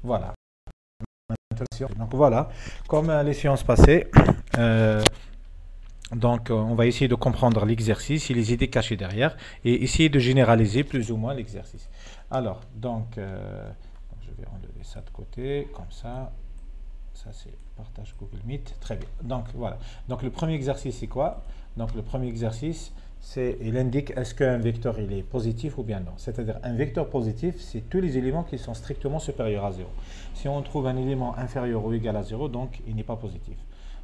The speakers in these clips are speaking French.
Voilà. Donc voilà, comme les séances passées, euh, on va essayer de comprendre l'exercice et les idées cachées derrière et essayer de généraliser plus ou moins l'exercice. Alors, je vais enlever ça de côté, comme ça. Ça, c'est partage Google Meet. Très bien. Donc, voilà. Donc, le premier exercice, c'est quoi? Donc, le premier exercice, il indique est-ce qu'un vecteur il est positif ou bien non. C'est-à-dire, un vecteur positif, c'est tous les éléments qui sont strictement supérieurs à 0. Si on trouve un élément inférieur ou égal à 0, donc il n'est pas positif.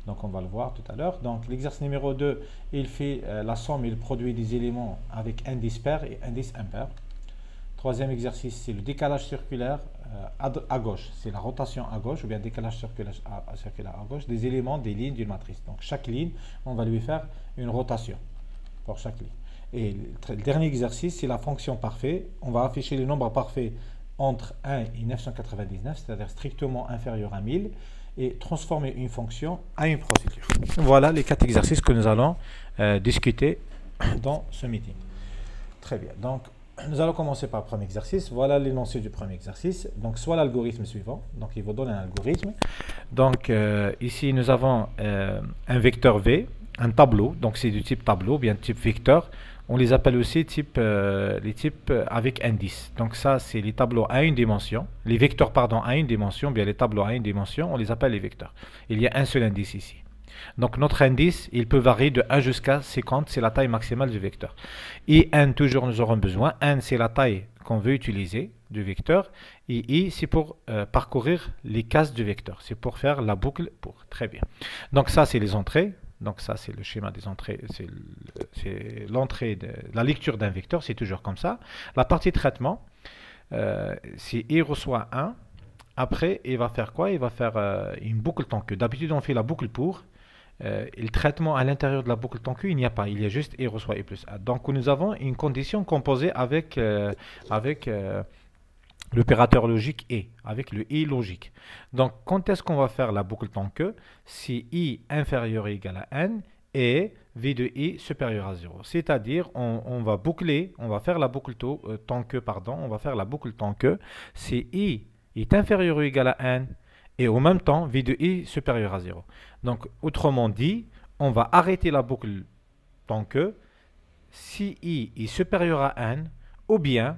Donc, on va le voir tout à l'heure. Donc, l'exercice numéro 2, il fait la somme et le produit des éléments avec indice pair et indice impair. Troisième exercice, c'est le décalage circulaire à gauche. C'est la rotation à gauche ou bien décalage circulaire à gauche des éléments des lignes d'une matrice. Donc chaque ligne, on va lui faire une rotation pour chaque ligne. Et le dernier exercice, c'est la fonction parfaite. On va afficher les nombres parfaits entre 1 et 999, c'est-à-dire strictement inférieur à 1000, et transformer une fonction à une procédure. Voilà les 4 exercices que nous allons discuter dans ce meeting. Très bien. Donc, nous allons commencer par le premier exercice. Voilà l'énoncé du premier exercice. Donc, soit l'algorithme suivant. Donc, il vous donne un algorithme. Donc, ici, nous avons un vecteur V, un tableau. Donc, c'est du type tableau, bien type vecteur. On les appelle aussi les types avec indice. Donc, ça, c'est les tableaux à une dimension. Les vecteurs, pardon, à une dimension, bien les tableaux à une dimension, on les appelle les vecteurs. Il y a un seul indice ici. Donc notre indice, il peut varier de 1 jusqu'à 50, c'est la taille maximale du vecteur. Et n, toujours nous aurons besoin. N, c'est la taille qu'on veut utiliser du vecteur. Et I, c'est pour parcourir les cases du vecteur. C'est pour faire la boucle pour. Très bien. Donc ça, c'est les entrées. Donc ça, c'est le schéma des entrées. C'est l'entrée de la lecture d'un vecteur. C'est toujours comme ça. La partie traitement, si I reçoit 1, après, il va faire quoi? Il va faire une boucle tant que. D'habitude, on fait la boucle pour. Et le traitement à l'intérieur de la boucle tant que, il n'y a pas. Il y a juste I reçoit I plus A. Donc nous avons une condition composée avec l'opérateur logique et, avec le I logique. Donc quand est-ce qu'on va faire la boucle tant que? Si I inférieur ou égal à N et V de I supérieur à 0. C'est-à-dire, on va boucler, on va faire la boucle tant que, pardon, on va faire la boucle tant que si I est inférieur ou égal à N et en même temps, V de I supérieur à 0. Donc, autrement dit, on va arrêter la boucle tant que si I est supérieur à N ou bien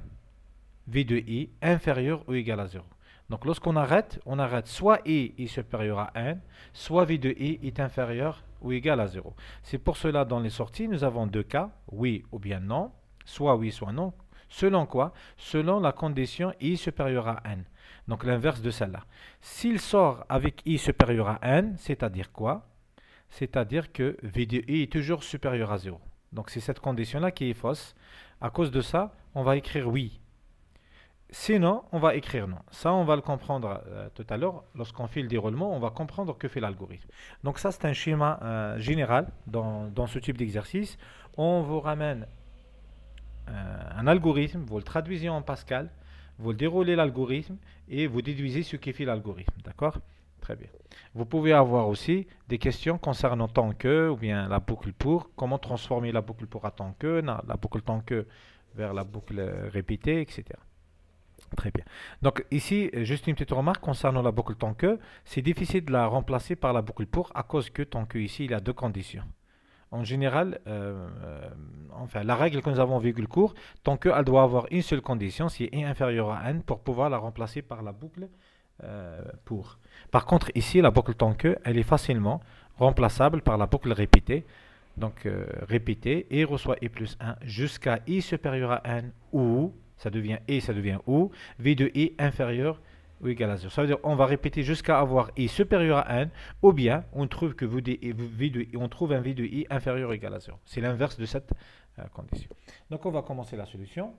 V de I inférieur ou égal à 0. Donc, lorsqu'on arrête, on arrête soit I est supérieur à N, soit V de I est inférieur ou égal à 0. C'est pour cela, dans les sorties, nous avons deux cas, oui ou bien non, soit oui, soit non. Selon quoi? Selon la condition I supérieur à N. Donc l'inverse de celle-là. S'il sort avec I supérieur à N, c'est-à-dire quoi? C'est-à-dire que V de I est toujours supérieur à 0. Donc c'est cette condition-là qui est fausse. À cause de ça, on va écrire oui. Sinon, on va écrire non. Ça, on va le comprendre tout à l'heure. Lorsqu'on fait le déroulement, on va comprendre que fait l'algorithme. Donc ça, c'est un schéma général dans ce type d'exercice. On vous ramène un algorithme, vous le traduisez en Pascal, vous déroulez l'algorithme et vous déduisez ce qui fait l'algorithme. D'accord? Très bien. Vous pouvez avoir aussi des questions concernant tant que ou bien la boucle pour, comment transformer la boucle pour à tant que, la boucle tant que vers la boucle répétée, etc. Très bien. Donc ici, juste une petite remarque concernant la boucle tant que, c'est difficile de la remplacer par la boucle pour à cause que tant que ici, il y a deux conditions. En général, enfin, la règle que nous avons virgule court, tant qu'elle doit avoir une seule condition, si I inférieur à N, pour pouvoir la remplacer par la boucle pour. Par contre, ici, la boucle tant que, elle est facilement remplaçable par la boucle répétée. Donc, répétée, I reçoit I plus 1 jusqu'à I supérieur à N ou, ça devient I, ça devient ou, V de I inférieur ou égal à 0. Ça veut dire on va répéter jusqu'à avoir I supérieur à N, ou bien on trouve que on trouve un V de I inférieur ou égal à 0. C'est l'inverse de cette condition. Donc on va commencer la solution.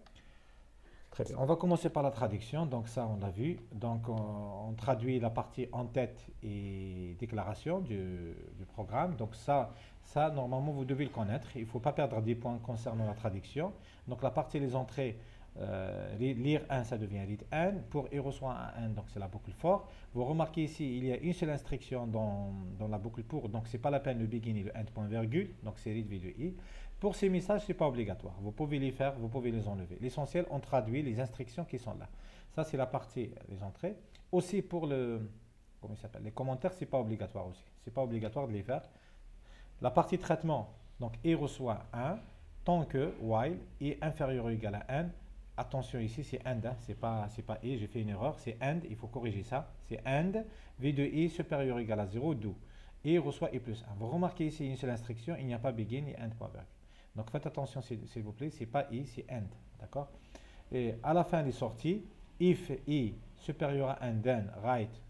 Très bien. On va commencer par la traduction. Donc ça, on l'a vu. Donc on traduit la partie en-tête et déclaration du programme. Donc ça, normalement, vous devez le connaître. Il ne faut pas perdre des points concernant la traduction. Donc la partie les entrées, lire 1, ça devient read n. Pour I reçoit un n, donc c'est la boucle for. Vous remarquez ici, il y a une seule instruction dans la boucle pour, donc c'est pas la peine de begin et le end point virgule, donc c'est read v de I. Pour ces messages, c'est pas obligatoire. Vous pouvez les faire, vous pouvez les enlever. L'essentiel, on traduit les instructions qui sont là. Ça, c'est la partie des entrées. aussi pour comment il s'appelle, les commentaires, c'est pas obligatoire aussi. C'est pas obligatoire de les faire. La partie traitement, donc i reçoit 1 tant que while i est inférieur ou égal à 1. Attention ici, c'est and, hein, c'est pas i, j'ai fait une erreur, c'est and, il faut corriger ça. C'est and, v de i supérieur ou égal à 0, do. I reçoit i plus 1. Vous remarquez ici une seule instruction, il n'y a pas begin et end.virgule. Donc faites attention s'il vous plaît, c'est pas i, c'est end. D'accord? Et à la fin des sorties, if i supérieur à 1, then write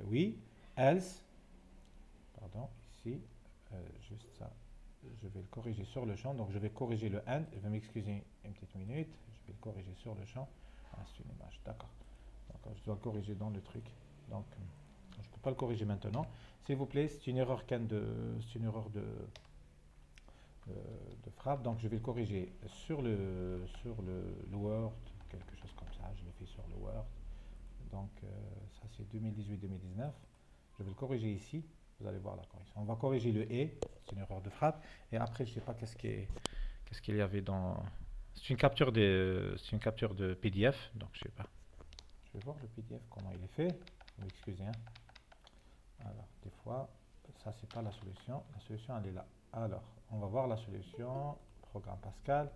oui, else, pardon, ici, juste ça, je vais le corriger sur le champ, donc je vais corriger le and, je vais m'excuser une petite minute, je vais le corriger sur le champ, ah, c'est une image, d'accord, je dois corriger dans le truc, donc je ne peux pas le corriger maintenant, s'il vous plaît, c'est une erreur de frappe, donc je vais le corriger sur le Word, quelque chose comme ça, je l'ai fait sur le Word. Donc ça c'est 2018-2019. Je vais le corriger ici. Vous allez voir la correction. On va corriger le et, c'est une erreur de frappe. Et après je ne sais pas qu'est-ce qu'il y avait dans. C'est une capture de PDF. Donc je sais pas. Je vais voir le PDF comment il est fait. Vous m'excusez. Hein. Alors des fois ça c'est pas la solution. La solution elle est là. Alors on va voir la solution. Programme Pascal.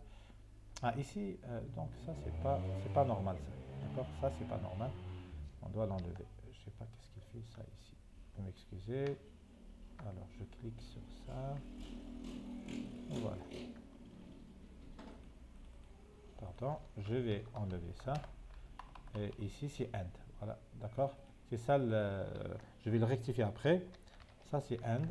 Ah ici donc ça c'est pas normal ça. D'accord. Ça c'est pas normal. On doit l'enlever. Je ne sais pas qu'est-ce qu'il fait ça ici. Vous m'excusez. Alors je clique sur ça. Voilà. Pardon. Je vais enlever ça. Et ici c'est end. Voilà. D'accord. C'est ça. Je vais le rectifier après. Ça c'est end.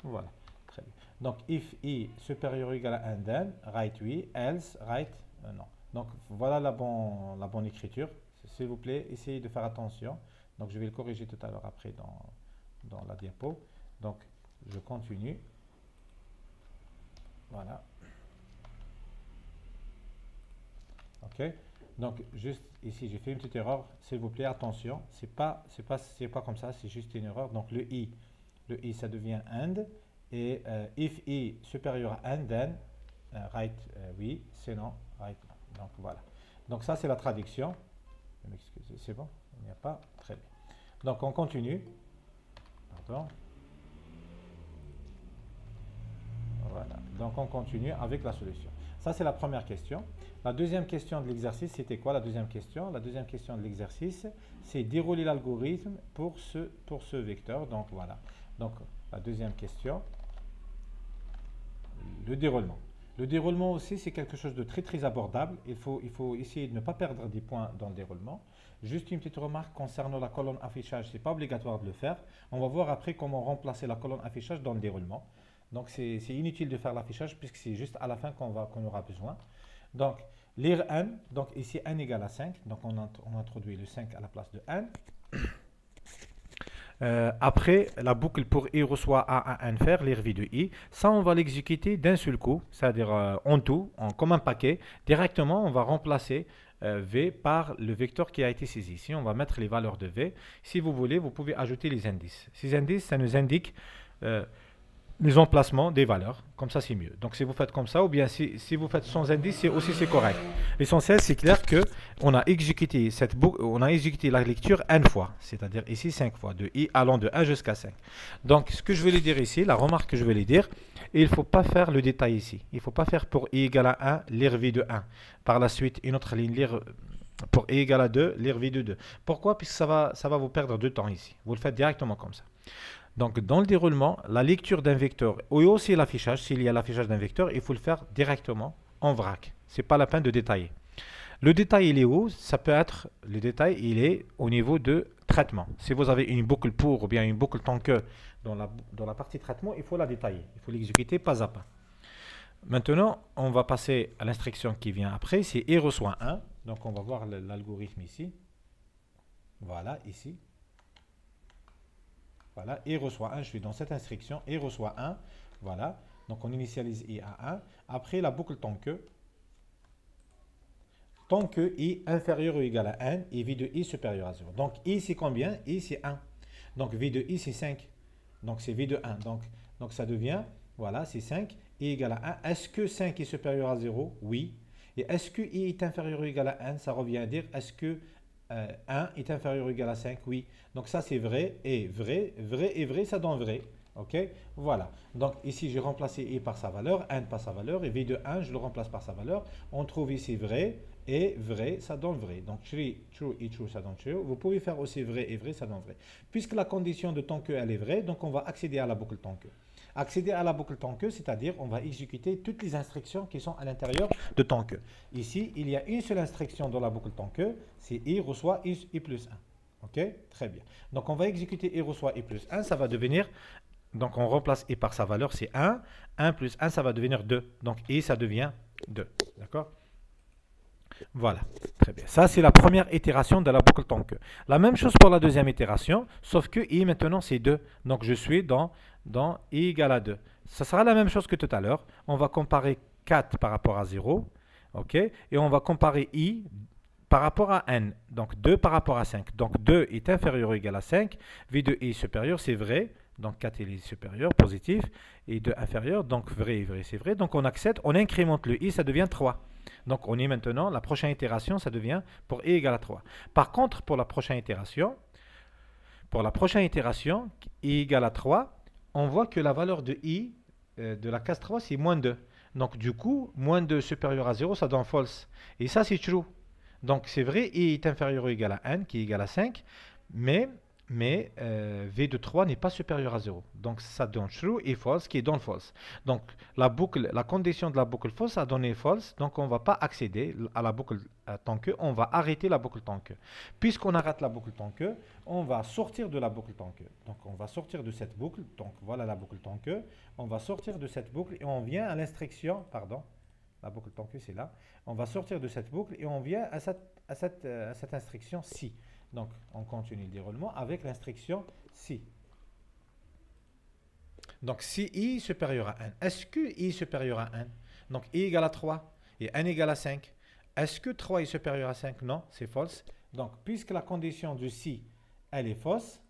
Voilà. Très bien. Donc if i supérieur ou égal à 1 then write oui. Else write non. Donc voilà la bonne écriture. S'il vous plaît, essayez de faire attention. Donc, je vais le corriger tout à l'heure après dans la diapo. Donc, je continue. Voilà. OK. Donc, juste ici, j'ai fait une petite erreur. S'il vous plaît, attention. C'est pas comme ça. C'est juste une erreur. Donc, le i, ça devient and. Et if i supérieur à and, then write oui. Sinon, write non. Donc, voilà. Donc, ça, c'est la traduction. M'excusez, c'est bon, il n'y a pas, très bien. Donc on continue. Pardon. Voilà. Donc on continue avec la solution. Ça c'est la première question. La deuxième question de l'exercice, c'était quoi la deuxième question? La deuxième question de l'exercice, c'est dérouler l'algorithme pour ce vecteur. Donc voilà. Donc la deuxième question, le déroulement. Le déroulement aussi, c'est quelque chose de très très abordable. Il faut essayer de ne pas perdre des points dans le déroulement. Juste une petite remarque concernant la colonne affichage, ce n'est pas obligatoire de le faire. On va voir après comment remplacer la colonne affichage dans le déroulement. Donc c'est inutile de faire l'affichage puisque c'est juste à la fin qu'on aura besoin. Donc lire n, donc ici n égale à 5. Donc on introduit le 5 à la place de n. Après, la boucle pour i reçoit a à n faire, lire v de i. Ça, on va l'exécuter d'un seul coup, c'est-à-dire en tout, comme un paquet. Directement, on va remplacer v par le vecteur qui a été saisi. Ici, on va mettre les valeurs de v. Si vous voulez, vous pouvez ajouter les indices. Ces indices, ça nous indique les emplacements des valeurs. Comme ça, c'est mieux. Donc, si vous faites comme ça, ou bien si vous faites sans indice, c'est correct. L'essentiel, c'est clair que on a exécuté la lecture n fois, c'est-à-dire ici 5 fois, de i allant de 1 jusqu'à 5. Donc, ce que je vais lui dire ici, la remarque que je vais lui dire, il ne faut pas faire le détail ici. Il ne faut pas faire pour i égale à 1, lire v de 1. Par la suite, une autre ligne, lire pour i égale à 2, lire v de 2. Pourquoi? Puisque ça va vous perdre de temps ici. Vous le faites directement comme ça. Donc, dans le déroulement, la lecture d'un vecteur et aussi l'affichage, s'il y a l'affichage d'un vecteur, il faut le faire directement en vrac. Ce n'est pas la peine de détailler. Le détail, il est où? Ça peut être, le détail, il est au niveau de traitement. Si vous avez une boucle pour ou bien une boucle tant que dans la partie traitement, il faut la détailler. Il faut l'exécuter pas à pas. Maintenant, on va passer à l'instruction qui vient après. C'est i reçoit 1. Donc, on va voir l'algorithme ici. Voilà, ici. Voilà, i reçoit 1, je suis dans cette instruction, i reçoit 1, voilà, donc on initialise i à 1, après la boucle tant que i inférieur ou égal à 1 et v de i supérieur à 0. Donc i c'est combien? I c'est 1, donc v de i c'est 5, donc c'est v de 1, donc ça devient, voilà, c'est 5, i égale à 1, est-ce que 5 est supérieur à 0? Oui, et est-ce que i est inférieur ou égal à 1? Ça revient à dire, est-ce que 1 est inférieur ou égal à 5, oui. Donc ça c'est vrai et vrai, vrai et vrai, ça donne vrai. Ok, voilà. Donc ici j'ai remplacé i par sa valeur, 1 par sa valeur, et v de 1 je le remplace par sa valeur. On trouve ici vrai et vrai, ça donne vrai. Donc true et true, ça donne true. Vous pouvez faire aussi vrai et vrai, ça donne vrai. Puisque la condition de tant que elle est vraie, donc on va accéder à la boucle tant que. Accéder à la boucle tant que, c'est-à-dire on va exécuter toutes les instructions qui sont à l'intérieur de tant que. Ici, il y a une seule instruction dans la boucle tant que, c'est i reçoit i plus 1. Ok, très bien. Donc on va exécuter i reçoit i plus 1, ça va devenir, donc on remplace i par sa valeur, c'est 1. 1 plus 1, ça va devenir 2. Donc i, ça devient 2. D'accord? Voilà, très bien. Ça, c'est la première itération de la boucle tant que. La même chose pour la deuxième itération, sauf que i maintenant c'est 2. Donc je suis dans i égale à 2. Ça sera la même chose que tout à l'heure. On va comparer 4 par rapport à 0. OK? Et on va comparer i par rapport à n. Donc 2 par rapport à 5. Donc 2 est inférieur ou égal à 5. V de i supérieur, c'est vrai. Donc 4 est supérieur, positif. Et 2 inférieur, donc vrai, vrai, c'est vrai. Donc on accède, on incrémente le i, ça devient 3. Donc on est maintenant, la prochaine itération, ça devient pour i égale à 3. Par contre, pour la prochaine itération, i égale à 3, on voit que la valeur de i de la case 3, c'est moins 2. Donc du coup, moins 2 supérieur à 0, ça donne false. Et ça, c'est true. Donc c'est vrai, i est inférieur ou égal à n, qui est égal à 5, mais v de 3 n'est pas supérieur à 0. Donc ça donne true et false, qui donne false. Donc la condition de la boucle false a donné false, donc on ne va pas accéder à la boucle tant que, on va arrêter la boucle tant que. Puisqu'on arrête la boucle tant que, on va sortir de la boucle tant que. Donc on va sortir de cette boucle, donc voilà la boucle tant que, on va sortir de cette boucle et on vient à l'instruction, pardon, la boucle tant que c'est là, on va sortir de cette boucle et on vient à cette instruction si. Donc, on continue le déroulement avec l'instruction si. Donc, si i supérieur à n, est-ce que i supérieur à n? Donc, i égale à 3 et n égale à 5. Est-ce que 3 est supérieur à 5? Non, c'est false. Donc, puisque la condition du si, elle est fausse,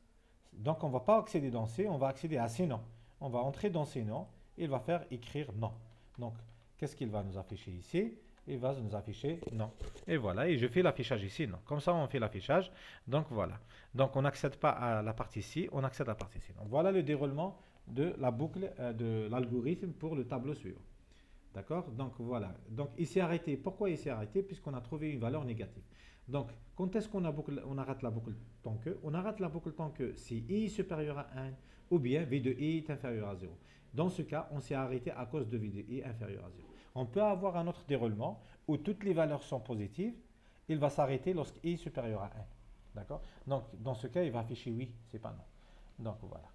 donc on ne va pas accéder dans C, on va accéder à C non. On va entrer dans C non, et il va faire écrire non. Donc, qu'est-ce qu'il va nous afficher ici? Il va nous afficher non. Et voilà, et je fais l'affichage ici, non. Comme ça, on fait l'affichage. Donc voilà. Donc on n'accède pas à la partie ci, on accède à la partie ci. Donc voilà le déroulement de la boucle de l'algorithme pour le tableau suivant. D'accord? Donc voilà. Donc il s'est arrêté. Pourquoi il s'est arrêté? Puisqu'on a trouvé une valeur négative. Donc quand est-ce qu'on arrête la boucle tant que? On arrête la boucle tant que si i est supérieur à 1 ou bien v de i est inférieur à 0. Dans ce cas, on s'est arrêté à cause de v de i inférieur à 0. On peut avoir un autre déroulement où toutes les valeurs sont positives. Il va s'arrêter lorsque i est supérieur à 1. D'accord? Donc, dans ce cas, il va afficher oui, c'est pas non. Donc, voilà.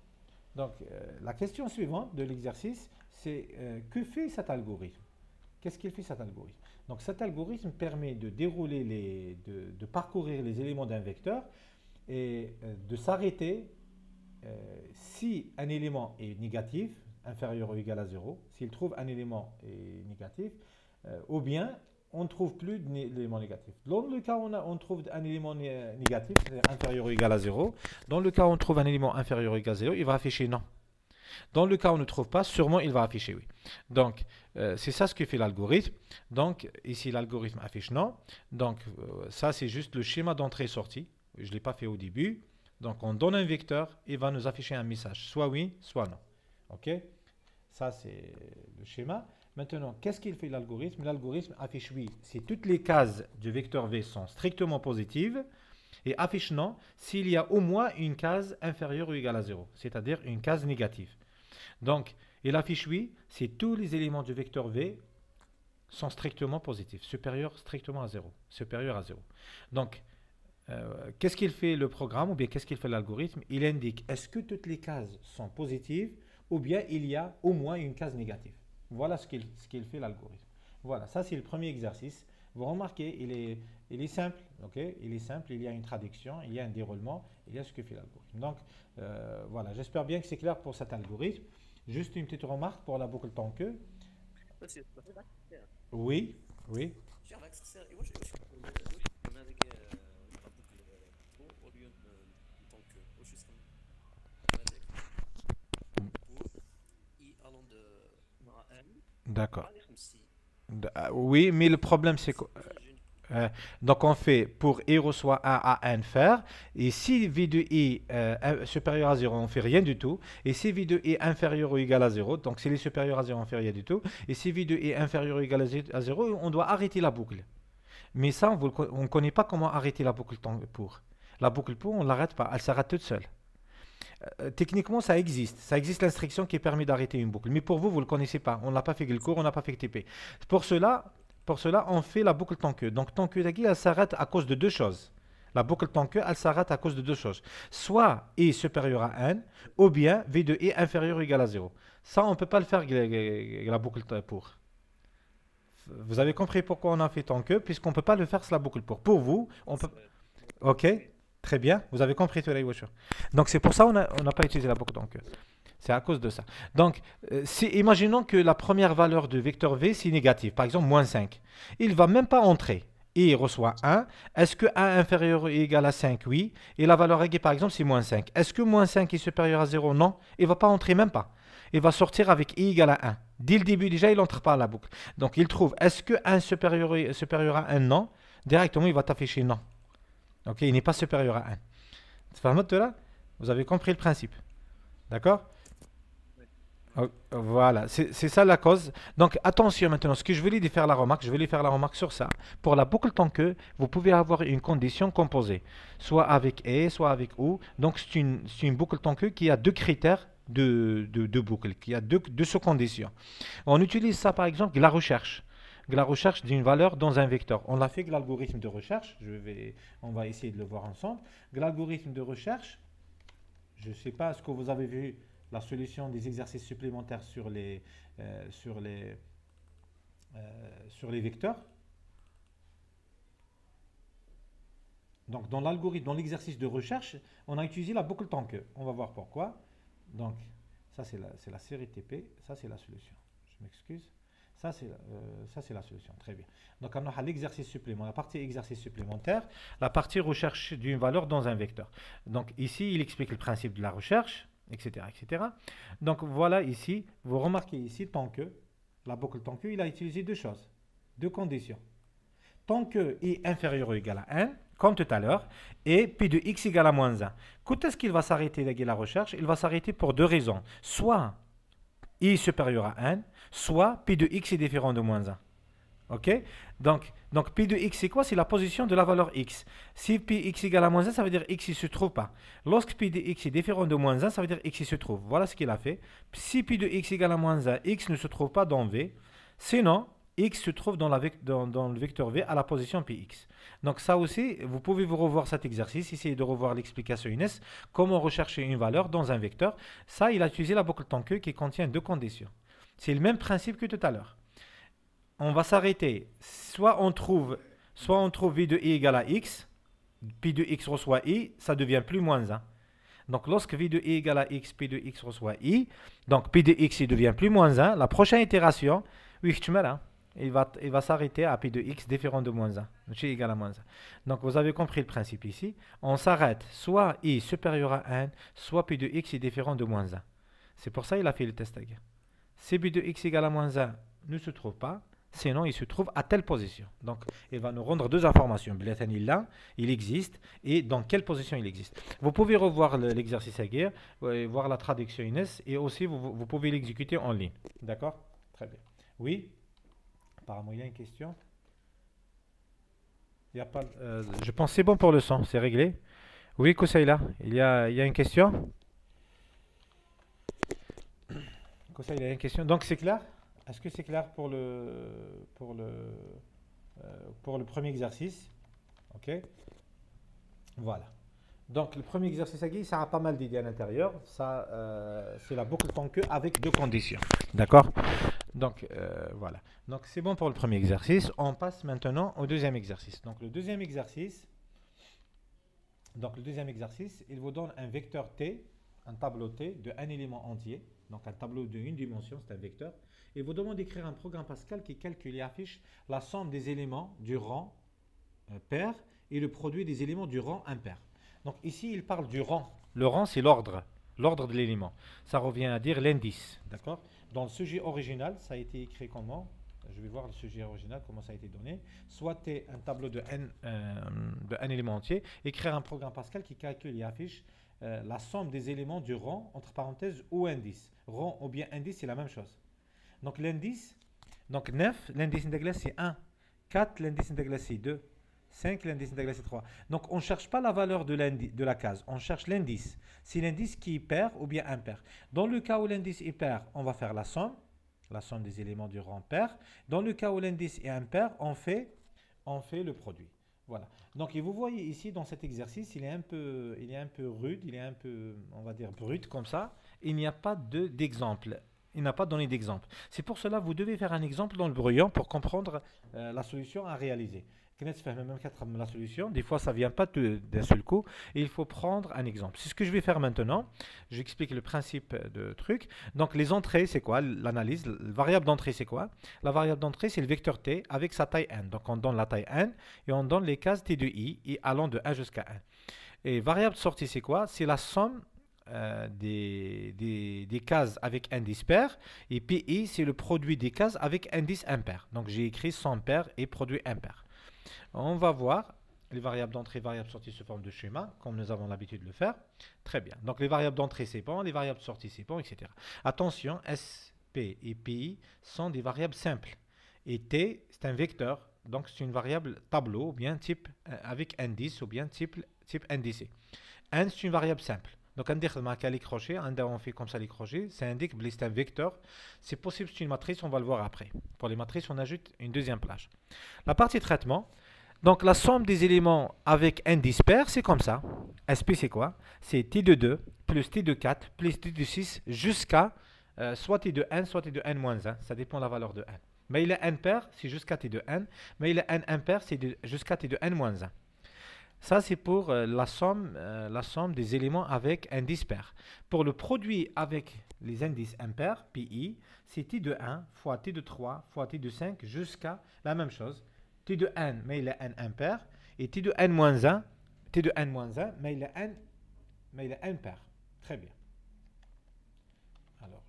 Donc, la question suivante de l'exercice, c'est que fait cet algorithme? Qu'est-ce qu'il fait cet algorithme? Donc, cet algorithme permet de dérouler de parcourir les éléments d'un vecteur et de s'arrêter si un élément est négatif, inférieur ou égal à 0, s'il trouve un élément est négatif, ou bien on ne trouve plus d'élément négatif. Dans le cas où on trouve un élément négatif, c'est-à-dire inférieur ou égal à 0, dans le cas où on trouve un élément inférieur ou égal à 0, il va afficher non. Dans le cas où on ne trouve pas, sûrement il va afficher oui. Donc, c'est ça ce que fait l'algorithme. Donc, ici, l'algorithme affiche non. Donc, ça, c'est juste le schéma d'entrée-sortie. Je ne l'ai pas fait au début. Donc, on donne un vecteur, il va nous afficher un message, soit oui, soit non. OK? Ça, c'est le schéma. Maintenant, qu'est-ce qu'il fait l'algorithme? L'algorithme affiche oui si toutes les cases du vecteur V sont strictement positives et affiche non s'il y a au moins une case inférieure ou égale à 0, c'est-à-dire une case négative. Donc, il affiche oui si tous les éléments du vecteur V sont strictement positifs, supérieurs strictement à 0, supérieurs à 0. Donc, qu'est-ce qu'il fait le programme ou bien qu'est-ce qu'il fait l'algorithme? Il indique est-ce que toutes les cases sont positives ou bien il y a au moins une case négative. Voilà ce qu'il fait l'algorithme. Voilà, ça c'est le premier exercice. Vous remarquez, il est simple, ok? Il est simple, il y a une traduction, il y a un déroulement, il y a ce que fait l'algorithme. Donc, voilà, j'espère bien que c'est clair pour cet algorithme. Juste une petite remarque pour la boucle tant que. Oui, oui. D'accord. Oui, mais le problème c'est que Euh, donc on fait pour i reçoit 1 à n faire, et si v de i supérieur à 0, on fait rien du tout, et si v de i inférieur ou égal à 0, donc s'il est supérieur à 0, on fait rien du tout, et si v de i inférieur ou égal à 0, on doit arrêter la boucle. Mais ça, on ne connaît pas comment arrêter la boucle pour. La boucle pour, on ne l'arrête pas, elle s'arrête toute seule. Techniquement, ça existe l'instruction qui permet d'arrêter une boucle, mais pour vous, vous ne le connaissez pas, on n'a pas fait le cours, on n'a pas fait TP. Pour cela, on fait la boucle tant que. Donc, tant que elle s'arrête à cause de deux choses. La boucle tant que, elle s'arrête à cause de deux choses. Soit i supérieur à n, ou bien v de i inférieur ou égal à 0. Ça, on ne peut pas le faire la boucle pour. Vous avez compris pourquoi on a fait tant que, puisqu'on ne peut pas le faire sur la boucle pour. Pour vous, on peut. Ok, très bien. Vous avez compris, donc c'est pour ça qu'on n'a pas utilisé la boucle tant que. C'est à cause de ça. Donc, imaginons que la première valeur de vecteur V, c'est négative. Par exemple, moins 5. Il ne va même pas entrer. Et il reçoit 1. Est-ce que 1 inférieur ou égal à 5? Oui. Et la valeur égale, par exemple, c'est moins 5. Est-ce que moins 5 est supérieur à 0? Non. Il ne va pas entrer, même pas. Il va sortir avec i égale à 1. Dès le début, déjà, il n'entre pas à la boucle. Donc, il trouve, est-ce que 1 supérieur à 1? Non. Directement, il va t'afficher non. Ok, il n'est pas supérieur à 1. Vous avez compris le principe. D'accord? Voilà, c'est ça la cause. Donc attention maintenant, ce que je voulais faire la remarque, sur ça. Pour la boucle tant que, vous pouvez avoir une condition composée, soit avec et, soit avec ou. Donc c'est une boucle tant que qui a deux critères de boucle, qui a deux sous-conditions. On utilise ça par exemple, la recherche. La recherche d'une valeur dans un vecteur. On l'a fait avec l'algorithme de recherche. On va essayer de le voir ensemble. L'algorithme de recherche, je ne sais pas, est-ce que vous avez vu la solution des exercices supplémentaires sur les vecteurs. Donc dans l'algorithme, dans l'exercice de recherche, on a utilisé la boucle tant que. On va voir pourquoi. Donc ça c'est la série TP, ça c'est la solution. Je m'excuse. Ça c'est la solution. Très bien. Donc on a l'exercice supplémentaire, la partie exercice supplémentaire, la partie recherche d'une valeur dans un vecteur. Donc ici il explique le principe de la recherche, etc., etc. Donc voilà ici, vous remarquez ici, tant que, la boucle tant que, il a utilisé deux choses, deux conditions. Tant que i inférieur ou égal à 1, comme tout à l'heure, et pi de x égale à moins 1. Quand est-ce qu'il va s'arrêter la recherche? Il va s'arrêter pour deux raisons. Soit i supérieur à 1, soit pi de x est différent de moins 1. Ok? Donc pi de x c'est quoi? C'est la position de la valeur x. Si pi x égale à moins 1, ça veut dire x ne se trouve pas. Lorsque pi de x est différent de moins 1, ça veut dire x se trouve. Voilà ce qu'il a fait. Si pi de x égale à moins 1, x ne se trouve pas dans V. Sinon, x se trouve dans le vecteur V à la position px. Donc ça aussi, vous pouvez vous revoir cet exercice, essayer de revoir l'explication UNES, comment rechercher une valeur dans un vecteur. Ça, il a utilisé la boucle tant que qui contient deux conditions. C'est le même principe que tout à l'heure. On va s'arrêter. Soit on trouve v de i égale à x, pi de x reçoit i, ça devient plus moins 1. Donc lorsque v de i égale à x, pi de x reçoit i, donc pi de x il devient plus moins 1. La prochaine itération, oui, tu m'as là. Il va s'arrêter à pi de x différent de moins 1. Donc égal à moins 1. Donc vous avez compris le principe ici. On s'arrête soit i supérieur à 1, soit pi de x est différent de moins 1. C'est pour ça qu'il a fait le test. Si pi de x égale à moins 1 ne se trouve pas, sinon il se trouve à telle position. Donc il va nous rendre deux informations. Il existe, et dans quelle position il existe. Vous pouvez revoir l'exercice à guerre, voir la traduction INES, et aussi vous pouvez l'exécuter en ligne. D'accord? Très bien. Oui? Apparemment, il y a une question. Il y a pas, je pense que c'est bon pour le son, c'est réglé. Oui, Koussaïla, il y a une question. Koussaïla, il y a une question. Donc c'est clair? Est-ce que c'est clair pour le premier exercice? Ok. Voilà. Donc le premier exercice à guider, ça a pas mal d'idées à l'intérieur. Ça, c'est la boucle tant que avec deux conditions. D'accord? Donc voilà. Donc c'est bon pour le premier exercice. On passe maintenant au deuxième exercice. Donc le deuxième exercice, il vous donne un vecteur T, un tableau T de un élément entier. Donc un tableau de une dimension, c'est un vecteur. Et vous demande d'écrire un programme Pascal qui calcule et affiche la somme des éléments du rang pair et le produit des éléments du rang impair. Donc ici, il parle du rang. Le rang, c'est l'ordre de l'élément. Ça revient à dire l'indice. D'accord? Dans le sujet original, ça a été écrit comment? je vais voir le sujet original, comment ça a été donné. Soit T, un tableau de n éléments entiers, écrire un programme Pascal qui calcule et affiche la somme des éléments du rang, entre parenthèses, ou indice. Rang ou bien indice, c'est la même chose. Donc l'indice, donc 9, l'indice intégré c'est 1. 4, l'indice intégré c'est 2. 5, l'indice intégré c'est 3. Donc on ne cherche pas la valeur de la case, on cherche l'indice. C'est l'indice qui est pair ou bien impair. Dans le cas où l'indice est pair, on va faire la somme des éléments du rang pair. Dans le cas où l'indice est impair, on fait le produit. Voilà. Donc, et vous voyez ici, dans cet exercice, il est un peu rude, il est un peu, on va dire, brut comme ça. Il n'y a pas d'exemple. Il n'a pas donné d'exemple. C'est pour cela que vous devez faire un exemple dans le brouillon pour comprendre la solution à réaliser. Même la solution, des fois ça ne vient pas d'un seul coup et il faut prendre un exemple. C'est ce que je vais faire maintenant. J'explique le principe de truc. Donc les entrées, c'est quoi? L'analyse. La variable d'entrée, c'est quoi? La variable d'entrée, c'est le vecteur t avec sa taille n. Donc on donne la taille n et on donne les cases t de i et allant de 1 jusqu'à 1. Et variable de sortie, c'est quoi? C'est la somme des cases avec indice pair, et pi, c'est le produit des cases avec indice impair. Donc j'ai écrit somme pair et produit impair. On va voir les variables d'entrée et variables de sortie sous forme de schéma, comme nous avons l'habitude de le faire. Très bien. Donc les variables d'entrée, c'est bon, les variables de sortie, c'est bon, etc. Attention, SP et PI sont des variables simples. Et T, c'est un vecteur, donc c'est une variable tableau, ou bien type avec indice, ou bien type indicé. N, c'est une variable simple. Donc, on fait comme ça les crochets, ça indique que c'est un vecteur. C'est possible, c'est une matrice, on va le voir après. Pour les matrices, on ajoute une deuxième plage. La partie traitement, donc la somme des éléments avec indice pair, c'est comme ça. SP, c'est quoi? C'est T de 2 plus T de 4 plus T de 6 jusqu'à soit T de n, soit T de n-1. Ça dépend de la valeur de n. Mais il est n pair, c'est jusqu'à T de n. Mais il est n impair, c'est jusqu'à T de n-1. Ça, c'est pour la somme des éléments avec indice pair. Pour le produit avec les indices impairs, PI, c'est T de 1 fois T de 3 fois T de 5 jusqu'à la même chose. T de n, mais il est n impair. Et T de n-1, T de n-1, mais il est n pair. Très bien. Alors,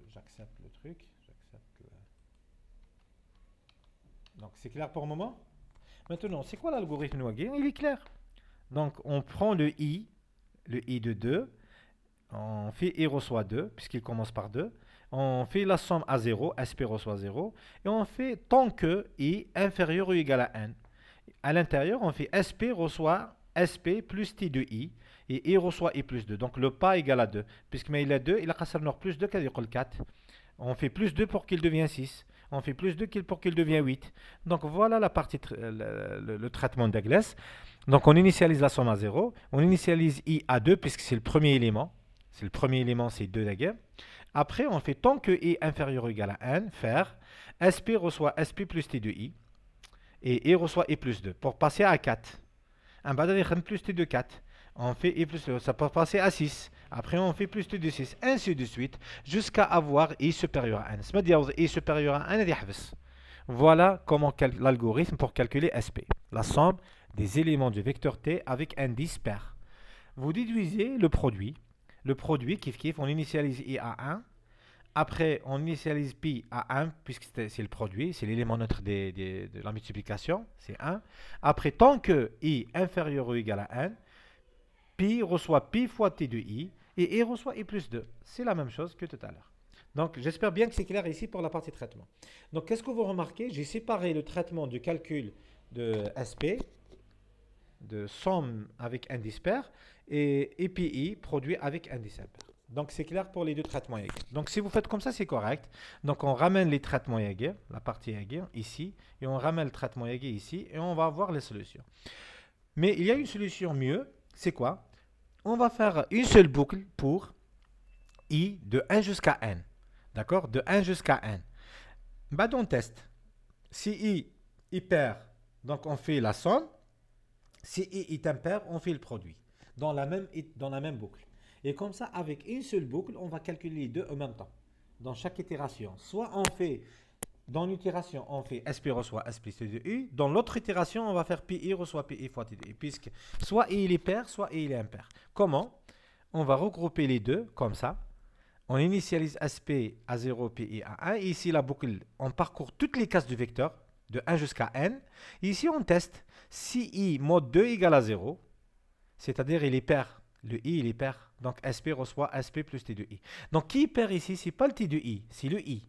j'accepte le truc. Donc, c'est clair pour le moment? Maintenant, c'est quoi l'algorithme Noguet? Il est clair. Donc, on prend le i de 2, on fait i reçoit 2, puisqu'il commence par 2, on fait la somme à 0, sp reçoit 0, et on fait tant que i inférieur ou égal à n. À l'intérieur, on fait sp reçoit sp plus t de i, et i reçoit i plus 2. Donc, le pas égal à 2, puisque il a 2, il a plus 2 qu'il 4. On fait plus 2 pour qu'il devienne 6. On fait plus 2 pour qu'il devienne 8. Donc voilà la partie, le traitement de glace. Donc on initialise la somme à 0. On initialise i à 2 puisque c'est le premier élément. C'est le premier élément, c'est 2 d'ailleurs. Après, on fait tant que i inférieur ou égal à n, faire sp reçoit sp plus t de i. Et i reçoit i plus 2 pour passer à 4. Un badal plus t de 4. On fait i plus 2, ça peut passer à 6. Après, on fait plus de 6, ainsi de suite, jusqu'à avoir i supérieur à n. C'est-à-dire i supérieur à n. Voilà comment l'algorithme pour calculer SP. La somme des éléments du vecteur T avec indice pair. Vous déduisez le produit. Le produit, kiff, on initialise i à 1. Après, on initialise pi à 1, puisque c'est le produit, c'est l'élément neutre de la multiplication, c'est 1. Après, tant que i inférieur ou égal à n, pi reçoit pi fois t de i, et i reçoit i plus 2. C'est la même chose que tout à l'heure. Donc, j'espère bien que c'est clair ici pour la partie traitement. Donc, qu'est-ce que vous remarquez? J'ai séparé le traitement du calcul de SP, de somme avec indice pair, et PI, produit avec indice impair. Donc, c'est clair pour les deux traitements Jaeger. Donc, si vous faites comme ça, c'est correct. Donc, on ramène les traitements Jaeger, la partie Jaeger, ici, et on ramène le traitement Jaeger ici, et on va voir les solutions. Mais il y a une solution mieux, c'est quoi? On va faire une seule boucle pour i de 1 jusqu'à n. D'accord? De 1 jusqu'à n. Bah, on teste. Si i est pair, donc on fait la somme. Si i est impair, on fait le produit. Dans la même boucle. Et comme ça, avec une seule boucle, on va calculer les deux en même temps. Dans chaque itération. Soit on fait, dans l'itération, on fait SP reçoit SP de U. Dans l'autre itération, on va faire PI reçoit PI fois T de U. Puisque soit I il est pair, soit I il est impair. Comment? On va regrouper les deux, comme ça. On initialise SP à 0, PI à 1. Et ici, la boucle, on parcourt toutes les cases du vecteur, de 1 jusqu'à n. Et ici, on teste si I mod 2 égale à 0, c'est-à-dire il est pair. Le I, il est pair. Donc, SP reçoit SP plus T de I. Donc, qui est pair ici? Ce n'est pas le T de I, c'est le I.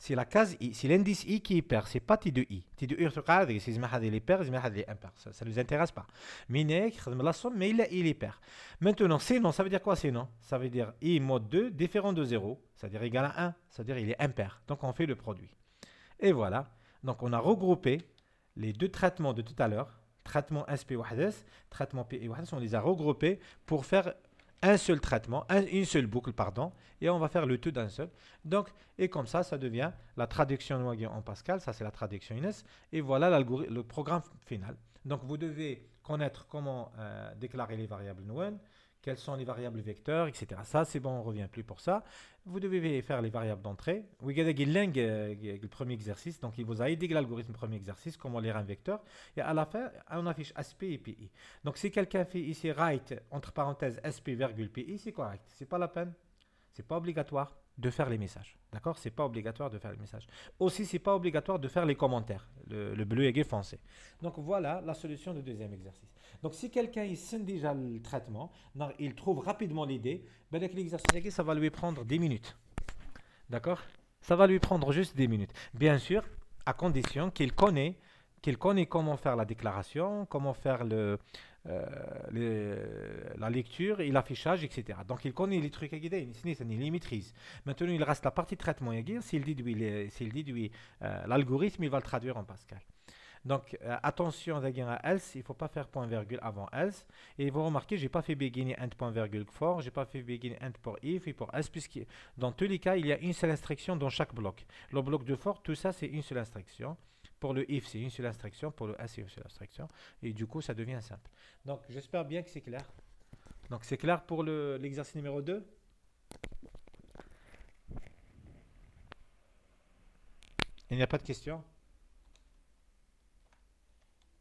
C'est la case I, c'est l'indice I qui est pair, c'est pas T de I. T de I, c'est il est pair, il est impair. Ça ne nous intéresse pas. Mais il est pair. Maintenant, c'est non, ça veut dire quoi c'est non? Ça veut dire I mod 2 différent de 0, c'est-à-dire égal à 1, c'est-à-dire il est impair. Donc on fait le produit. Et voilà. Donc on a regroupé les deux traitements de tout à l'heure, traitement SP WAHDES, traitement PI WAHDES, on les a regroupés pour faire un seul traitement, une seule boucle, pardon, et on va faire le tout d'un seul. Donc, et comme ça devient la traduction Nwaghi en Pascal, ça c'est la traduction Inès, et voilà le programme final. Donc, vous devez connaître comment déclarer les variables Noen, quelles sont les variables vecteurs, etc. Ça, c'est bon, on ne revient plus pour ça. Vous devez faire les variables d'entrée. Vous avez le premier exercice, donc il vous a aidé l'algorithme premier exercice, comment lire un vecteur. Et à la fin, on affiche SP et PI. Donc si quelqu'un fait ici write, entre parenthèses, SP, virgule, PI, c'est correct. C'est pas la peine. C'est pas obligatoire de faire les messages. D'accord? C'est pas obligatoire de faire les messages. Aussi, c'est pas obligatoire de faire les commentaires. Le bleu est foncé. Donc voilà la solution du deuxième exercice. Donc si quelqu'un il sait déjà le traitement, il trouve rapidement l'idée, ben avec l'exercice, ça va lui prendre 10 minutes. D'accord? Ça va lui prendre juste 10 minutes. Bien sûr, à condition qu'il connaît comment faire la déclaration, comment faire la lecture et l'affichage, etc. Donc il connaît les trucs à guider, il les maîtrise. Maintenant, il reste la partie traitement à guider. S'il dit l'algorithme, il va le traduire en Pascal. Donc attention à else, il ne faut pas faire point virgule avant else. Et vous remarquez, je n'ai pas fait begin end point virgule for, je n'ai pas fait begin end pour if et pour else, puisque dans tous les cas, il y a une seule instruction dans chaque bloc. Le bloc de for, tout ça, c'est une seule instruction. Pour le if, c'est une seule instruction. Pour le else, c'est une seule instruction. Et du coup, ça devient simple. Donc, j'espère bien que c'est clair. Donc, c'est clair pour l'exercice numéro 2. Il n'y a pas de questions?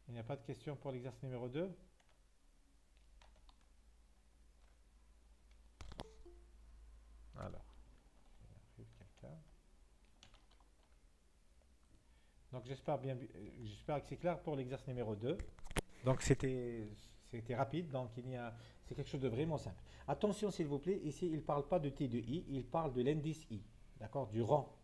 Il n'y a pas de questions pour l'exercice numéro 2? Alors, il y a quelqu'un. Donc j'espère que c'est clair pour l'exercice numéro 2. Donc c'était rapide, donc c'est quelque chose de vraiment simple. Attention s'il vous plaît, ici il ne parle pas de T de I, il parle de l'indice I, d'accord, du rang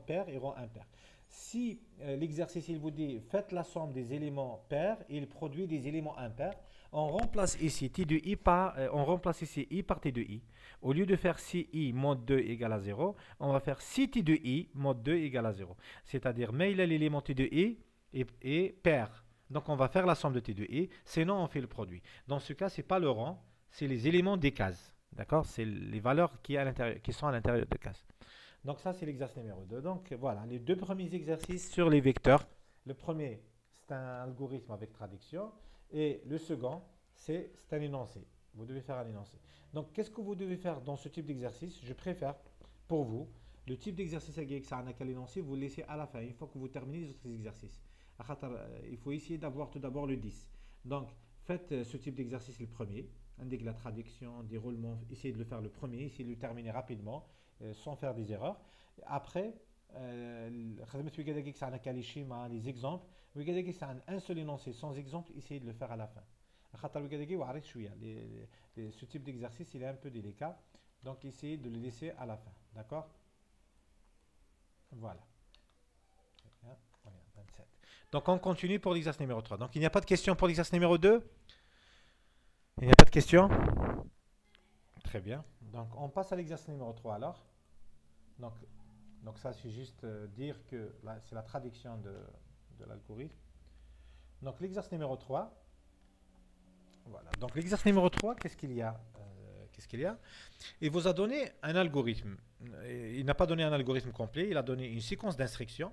pair et rang impair. Si l'exercice il vous dit faites la somme des éléments pairs, il produit des éléments impairs, on remplace ici T de I on remplace ici I par T de I. Au lieu de faire si I mod 2 égale à 0, on va faire si T de I mod 2 égale à 0. C'est-à-dire, mais il a l'élément T de I et pair. Donc on va faire la somme de T de I, sinon on fait le produit. Dans ce cas, ce n'est pas le rang, c'est les éléments des cases. D'accord? C'est les valeurs qui sont à l'intérieur des cases. Donc ça, c'est l'exercice numéro 2. Donc voilà, les deux premiers exercices sur les vecteurs. Le premier, c'est un algorithme avec traduction. Et le second, c'est un énoncé. Vous devez faire un énoncé. Donc qu'est-ce que vous devez faire dans ce type d'exercice? Je préfère, pour vous, le type d'exercice avec ça, l'énoncé, vous le laissez à la fin, une fois que vous terminez les autres exercices. Il faut essayer d'avoir tout d'abord le 10. Donc faites ce type d'exercice le premier. Indique la traduction, déroulement, essayez de le faire le premier, essayez de le terminer rapidement, sans faire des erreurs. Après, les exemples, un seul énoncé sans exemple, essayez de le faire à la fin. Ce type d'exercice, il est un peu délicat, donc essayez de le laisser à la fin. D'accord? Voilà. 27. Donc on continue pour l'exercice numéro 3. Donc il n'y a pas de question pour l'exercice numéro 2? Il n'y a pas de questions? Très bien. Donc on passe à l'exercice numéro 3 alors. Donc ça c'est juste dire que c'est la traduction de l'algorithme. Donc l'exercice numéro 3. Voilà. Donc l'exercice numéro 3, qu'est-ce qu'il y a? Il vous a donné un algorithme. Il n'a pas donné un algorithme complet, il a donné une séquence d'instructions.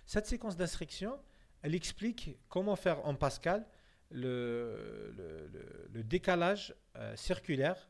Cette séquence d'instructions, elle explique comment faire en Pascal le décalage circulaire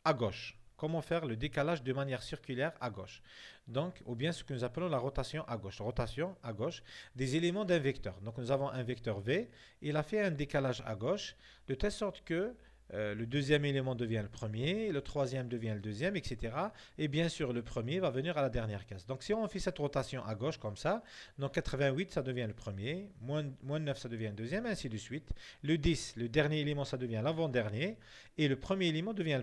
à gauche. Comment faire le décalage de manière circulaire à gauche. Donc, ou bien ce que nous appelons la rotation à gauche. Rotation à gauche des éléments d'un vecteur. Donc, nous avons un vecteur V. Il a fait un décalage à gauche de telle sorte que le deuxième élément devient le premier, le troisième devient le deuxième, etc. Et bien sûr, le premier va venir à la dernière case. Donc, si on fait cette rotation à gauche comme ça, donc 88, ça devient le premier, moins 9, ça devient le deuxième, ainsi de suite. Le 10, le dernier élément, ça devient l'avant-dernier, et le premier élément devient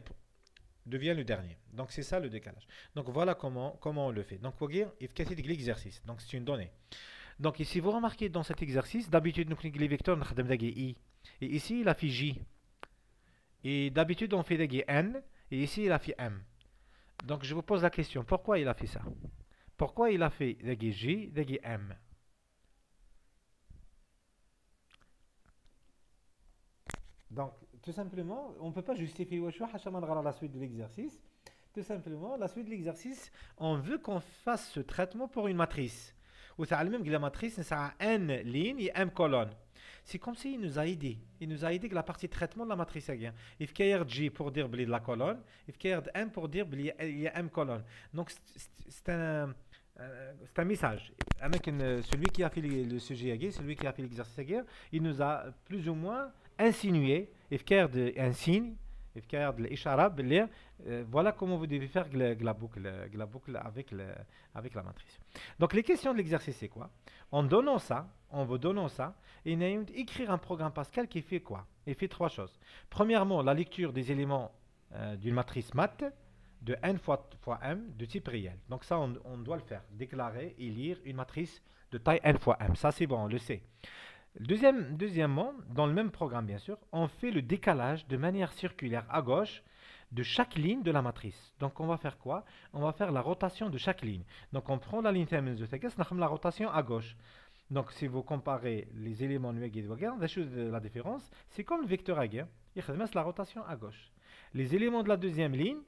le dernier. Donc, c'est ça le décalage. Donc, voilà comment on le fait. Donc, vous voyez, il faut casser l'exercice. Donc, c'est une donnée. Donc, ici, vous remarquez dans cet exercice, d'habitude, nous cliquons les vecteurs, nous avons I. Et ici, il a fait J. Et d'habitude, on fait des N, et ici, il a fait M. Donc, je vous pose la question, pourquoi il a fait ça? Pourquoi il a fait des J, des M? Donc, tout simplement, on ne peut pas justifier la suite de l'exercice. Tout simplement, la suite de l'exercice, on veut qu'on fasse ce traitement pour une matrice. Ou même que la matrice, ça a N lignes et M colonnes. C'est comme s'il nous a aidé. Il nous a aidé que la partie traitement de la matrice est bien. Il faut qu'il y ait J pour dire de la colonne. Il faut qu'il y ait M pour dire qu'il y a M colonne. Donc, c'est un message. Celui qui a fait le sujet, celui qui a fait l'exercice, il nous a plus ou moins insinué, il faut qu'il y ait un signe, il faut qu'il y ait de l'ishara, voilà comment vous devez faire la boucle avec la matrice. Donc, les questions de l'exercice, c'est quoi? En vous donnant ça, il y a écrire un programme Pascal qui fait quoi? Il fait trois choses. Premièrement, la lecture des éléments d'une matrice math de n fois m de type réel. Donc ça, on doit le faire. Déclarer et lire une matrice de taille n fois m. Ça, c'est bon, on le sait. Deuxièmement, dans le même programme, bien sûr, on fait le décalage de manière circulaire à gauche de chaque ligne de la matrice. Donc, on va faire quoi? On va faire la rotation de chaque ligne. Donc, on prend la ligne terminus de Tegas, on a la rotation à gauche. Donc, si vous comparez les éléments nuagués de la différence, c'est comme le vecteur aguer. Il y a la rotation à gauche. Les éléments de la deuxième ligne,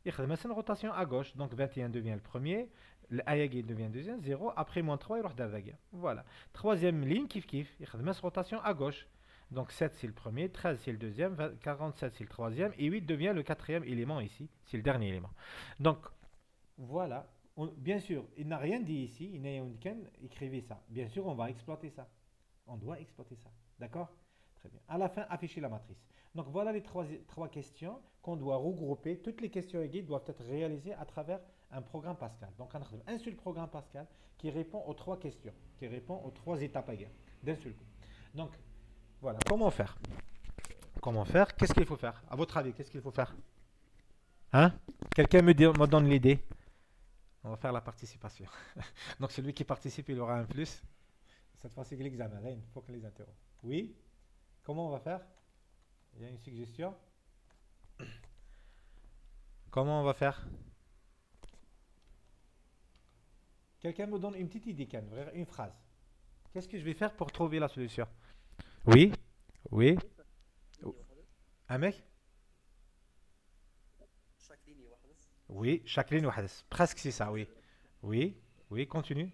il y a une rotation à gauche. Donc, 21 devient le premier. Le ayagé devient le deuxième. 0. Après, moins 3, il y aura voilà. Troisième ligne, kiff kiff. Il y a une rotation à gauche. Donc 7 c'est le premier, 13 c'est le deuxième, 47 c'est le troisième, et 8 devient le quatrième élément ici. C'est le dernier élément. Donc, voilà. Bien sûr, il n'a rien dit ici. Il n'a rien écrivez ça. Bien sûr, on va exploiter ça. On doit exploiter ça. D'accord? Très bien. À la fin, afficher la matrice. Donc voilà les trois questions qu'on doit regrouper. Toutes les questions aiguës doivent être réalisées à travers un programme Pascal. Donc on a un seul programme Pascal qui répond aux trois questions, qui répond aux trois étapes aiguës d'un seul coup. Donc voilà, comment faire? Comment faire? Qu'est-ce qu'il faut faire? À votre avis, qu'est-ce qu'il faut faire? Hein? Quelqu'un me donne l'idée? On va faire la participation. Donc celui qui participe, il aura un plus. Cette fois-ci, l'examen. Là, il faut que les interrompe. Oui? Comment on va faire? Il y a une suggestion? Comment on va faire? Quelqu'un me donne une petite idée, une phrase. Qu'est-ce que je vais faire pour trouver la solution? Oui? Oui? Un mec? Oui, chaque ligne wahdas. Presque c'est ça, oui. Oui? Oui, continue.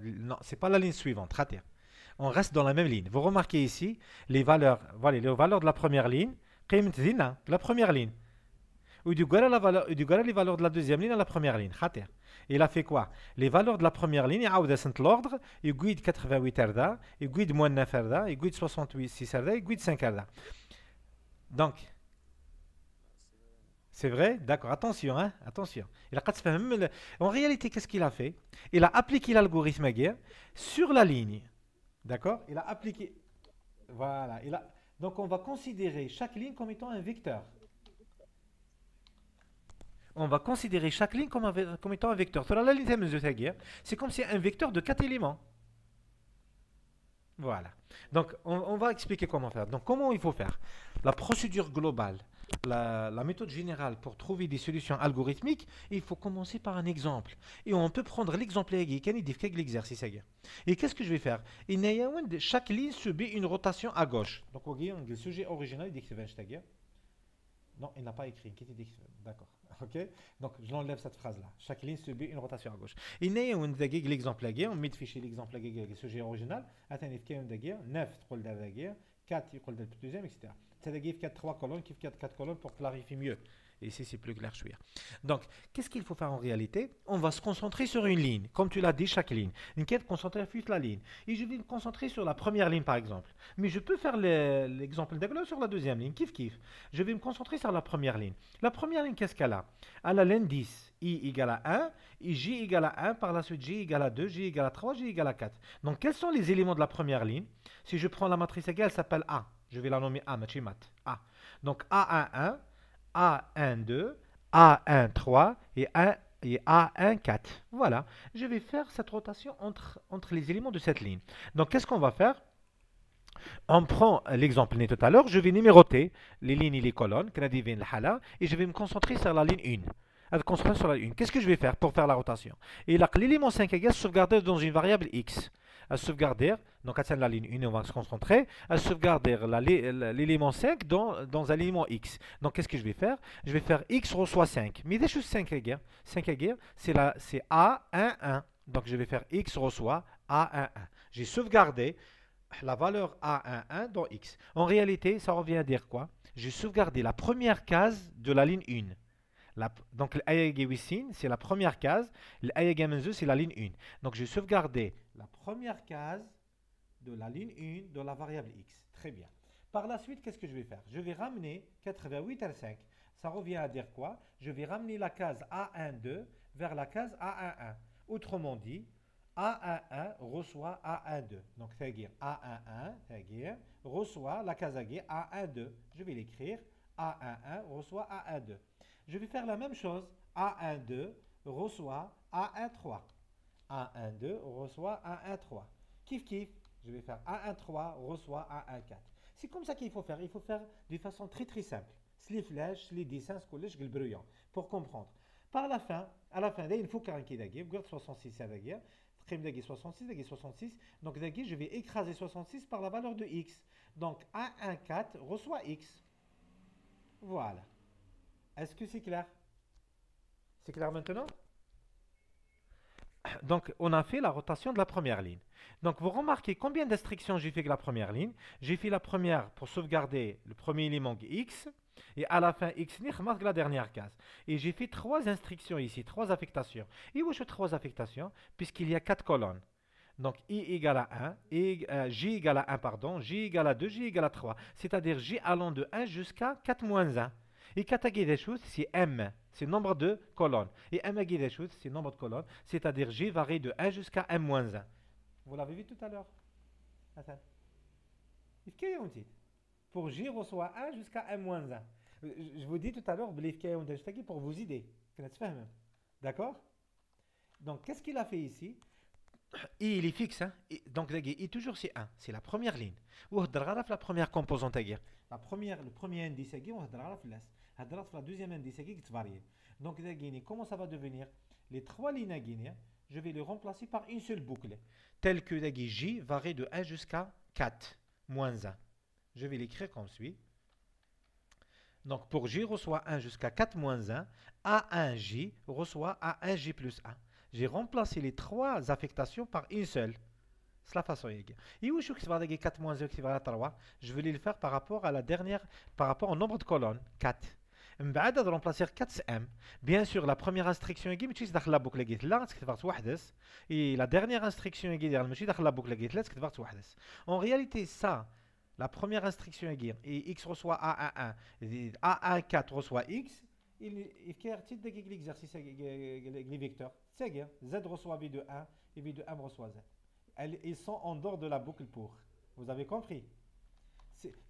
Non, c'est pas la ligne suivante. Raté. On reste dans la même ligne. Vous remarquez ici les valeurs, voilà, les valeurs de la première ligne. La première ligne. Ou du les valeurs de la deuxième ligne à la première ligne. Raté. Il a fait quoi? Les valeurs de la première ligne, il a l'ordre, il guide 88 herda, il guide moins 9 herda, il guide 68 6 herda, il guide 5 herda. Donc, c'est vrai? D'accord, attention, hein? Attention. En réalité, qu'est-ce qu'il a fait? Il a appliqué l'algorithme Aguirre sur la ligne. D'accord? Il a appliqué. Voilà. Donc, on va considérer chaque ligne comme étant un vecteur. On va considérer chaque ligne comme étant un vecteur. Sur la ligne de mesure Aguirre, c'est comme si un vecteur de 4 éléments. Voilà. Donc, on va expliquer comment faire. Donc, comment il faut faire? La procédure globale, la méthode générale pour trouver des solutions algorithmiques, il faut commencer par un exemple. Et on peut prendre l'exemple avec l'exercice. Et qu'est-ce que je vais faire? Chaque ligne subit une rotation à gauche. Donc, vous voyez, le sujet original, il dit. Non, il n'a pas écrit. D'accord. Ok. Donc, je l'enlève cette phrase-là. Chaque ligne subit une rotation à gauche. Il y a l'exemple on met fichier l'exemple avec le sujet original. Attends, il y a 9 تقول دار 4 يقول دار deuxième, etc. C'est-à-dire qu'il y a 3 colonnes, qu'il y a 4 colonnes pour clarifier mieux. Et ici, c'est plus clair, chouïa. Donc, qu'est-ce qu'il faut faire en réalité? On va se concentrer sur une ligne. Comme tu l'as dit, chaque ligne. Une quête concentrée sur la ligne. Et je vais me concentrer sur la première ligne, par exemple. Mais je peux faire l'exemple d'Aglo sur la deuxième ligne. Kiff, kiff. Je vais me concentrer sur la première ligne. La première ligne, qu'est-ce qu'elle a? Elle a l'indice I égale à 1, et J égale à 1, par la suite J égale à 2, J égale à 3, J égale à 4. Donc, quels sont les éléments de la première ligne? Si je prends la matrice égale, elle s'appelle A. Je vais la nommer A, machimat. A. Donc, A11, A12, A13 et A14. Voilà. Je vais faire cette rotation entre les éléments de cette ligne. Donc, qu'est-ce qu'on va faire? On prend l'exemple né tout à l'heure. Je vais numéroter les lignes et les colonnes. Et je vais me concentrer sur la ligne 1. Qu'est-ce que je vais faire pour faire la rotation? Et là, l'élément 5 égale sauvegarder dans une variable x. À sauvegarder, donc à la ligne 1, on va se concentrer, à sauvegarder l'élément 5 dans un élément x. Donc qu'est-ce que je vais faire? Je vais faire x reçoit 5. Mais des choses 5 égales. 5 égales, c'est A11. Donc je vais faire x reçoit A11. J'ai sauvegardé la valeur A11 dans x. En réalité, ça revient à dire quoi? J'ai sauvegardé la première case de la ligne 1. Donc l'ayagé Wissin, c'est la première case. L'ayagé Menzu, c'est la ligne 1. Donc j'ai sauvegardé la première case de la ligne 1 de la variable x. Très bien. Par la suite, qu'est-ce que je vais faire? Je vais ramener 88 à 5. Ça revient à dire quoi? Je vais ramener la case A12 vers la case A11. Autrement dit, A11 reçoit A12. Donc, c'est-à-dire A11 reçoit la case A12. Je vais l'écrire. A11 reçoit A12. Je vais faire la même chose. A12 reçoit A13. A12 reçoit A13. Kiff kiff. Je vais faire A13 reçoit A14. C'est comme ça qu'il faut faire. Il faut faire de façon très très simple. Les flèches, les dessins, le brouillon. Pour comprendre. Par la fin, à la fin, il faut qu'un qui d'aguer. Regarde 66 à d'aguer. 66, 66. Donc je vais écraser 66 par la valeur de x. Donc A14 reçoit x. Voilà. Est-ce que c'est clair? C'est clair maintenant? Donc, on a fait la rotation de la première ligne. Donc, vous remarquez combien d'instructions j'ai fait avec la première ligne. J'ai fait la première pour sauvegarder le premier élément x. Et à la fin, x marque la dernière case. Et j'ai fait 3 instructions ici, 3 affectations. Et où je 3 affectations? Puisqu'il y a 4 colonnes. Donc, i égale à 1, j égale à 1, pardon, j égale à 2, j égale à 3. C'est-à-dire j allant de 1 jusqu'à 4 moins 1. Et katagi des choses, c'est m, c'est nombre de colonnes. Et m des choses, c'est nombre de colonnes, c'est-à-dire j varie de 1 jusqu'à m moins 1. Vous l'avez vu tout à l'heure? Attends. Pour j reçoit 1 jusqu'à m moins 1. Je vous dis tout à l'heure, pour vous aider. D'accord? Donc, qu'est-ce qu'il a fait ici? I, il est fixe. Hein? Donc, I toujours c'est 1. C'est la première ligne. Ou la première composante. Le premier indice, on va la deuxième indice qui varie. Donc, comment ça va devenir? Les 3 lignes à Guinée, je vais les remplacer par une seule boucle. Telle que J varie de 1 jusqu'à 4 moins 1. Je vais l'écrire comme suit. Donc, pour J reçoit 1 jusqu'à 4 moins 1, A1J reçoit A1J plus 1. J'ai remplacé les 3 affectations par une seule. C'est la façon. Et où je vais 4 moins 1 qui va 3, je vais le faire par rapport à la dernière, par rapport au nombre de colonnes, 4. بعد de remplacer 4M. Bien sûr, la première instruction est ماشي داخل la boucle لقيت لا تكتبها توحدث. Et la dernière instruction est ماشي داخل la boucle لقيت لا تكتبها توحدث. En réalité, ça, la première instruction est et x reçoit A11, A14 reçoit x. Il y a l'exercice les vecteurs. C'est Z reçoit V de 1 et V de 1 reçoit Z. Ils sont en dehors de la boucle pour. Vous avez compris?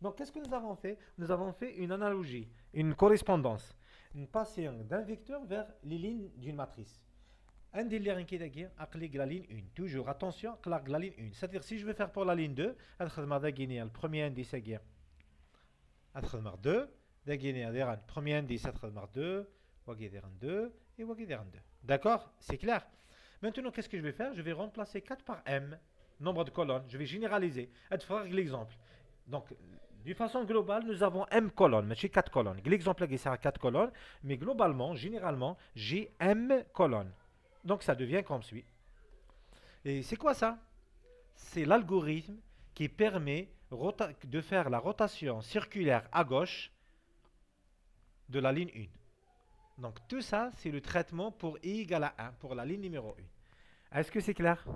Donc, qu'est-ce que nous avons fait? Nous avons fait une analogie, une correspondance. Nous passons d'un vecteur vers les lignes d'une matrice. Un des liens qui est la ligne 1. Toujours, attention, la ligne 1. C'est-à-dire, si je veux faire pour la ligne 2, le premier indice est 2. Le premier indice est 2. 2 et 2. D'accord? C'est clair? Maintenant, qu'est-ce que je vais faire? Je vais remplacer 4 par m, nombre de colonnes. Je vais généraliser. Je vais l'exemple. Donc, de façon globale, nous avons m colonnes, mais j'ai 4 colonnes. L'exemple est à 4 colonnes, mais globalement, généralement, j'ai m colonnes. Donc, ça devient comme suit. Et c'est quoi ça? C'est l'algorithme qui permet de faire la rotation circulaire à gauche de la ligne 1. Donc tout ça, c'est le traitement pour i égale à 1, pour la ligne numéro 1. Est-ce que c'est clair?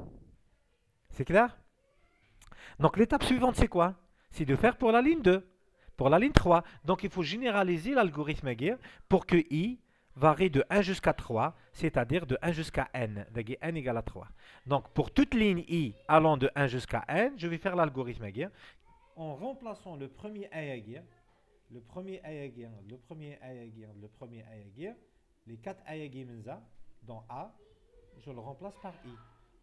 C'est clair? Donc l'étape suivante, c'est quoi? C'est de faire pour la ligne 2, pour la ligne 3. Donc il faut généraliser l'algorithme Aguirre pour que i varie de 1 jusqu'à 3, c'est-à-dire de 1 jusqu'à n, n égale à 3. Donc pour toute ligne i allant de 1 jusqu'à n, je vais faire l'algorithme Aguirre en remplaçant le premier Aguirre, le premier Aguirre, le premier Aguirre, le premier Aguirre, les 4 Aguirre dans A, je le remplace par i.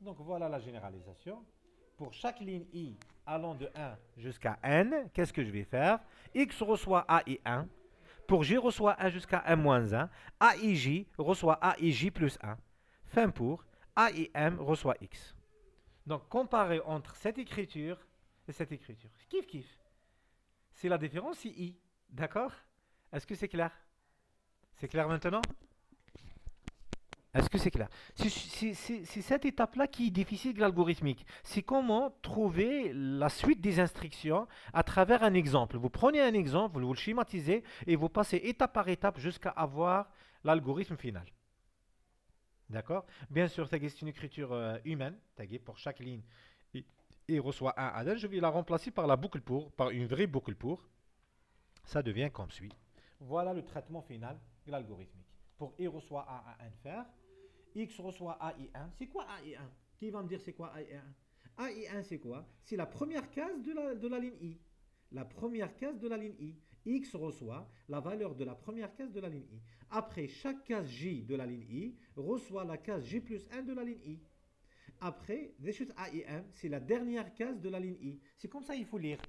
Donc voilà la généralisation. Pour chaque ligne i allant de 1 jusqu'à n, qu'est-ce que je vais faire? X reçoit AI1. Pour j reçoit 1 jusqu'à n moins 1. AIJ reçoit AIJ plus 1. Fin pour AIM reçoit x. Donc comparer entre cette écriture et cette écriture. Kiff kiff. C'est la différence c'est i. D'accord? Est-ce que c'est clair? C'est clair maintenant? Est-ce que c'est clair? C'est cette étape-là qui est difficile de l'algorithmique. C'est comment trouver la suite des instructions à travers un exemple. Vous prenez un exemple, vous le schématisez et vous passez étape par étape jusqu'à avoir l'algorithme final. D'accord? Bien sûr, c'est une écriture humaine. Pour chaque ligne, il reçoit un adèle. Je vais la remplacer par la boucle pour, par une vraie boucle pour. Ça devient comme suit. Voilà le traitement final de l'algorithmique. Pour i reçoit a à n faire. X reçoit AI1. C'est quoi AI1? Qui va me dire c'est quoi AI1? AI1 c'est quoi? C'est la première case de la ligne I. La première case de la ligne I. X reçoit la valeur de la première case de la ligne I. Après, chaque case J de la ligne I reçoit la case J plus 1 de la ligne I. Après, AI1, c'est la dernière case de la ligne I. C'est comme ça il faut lire.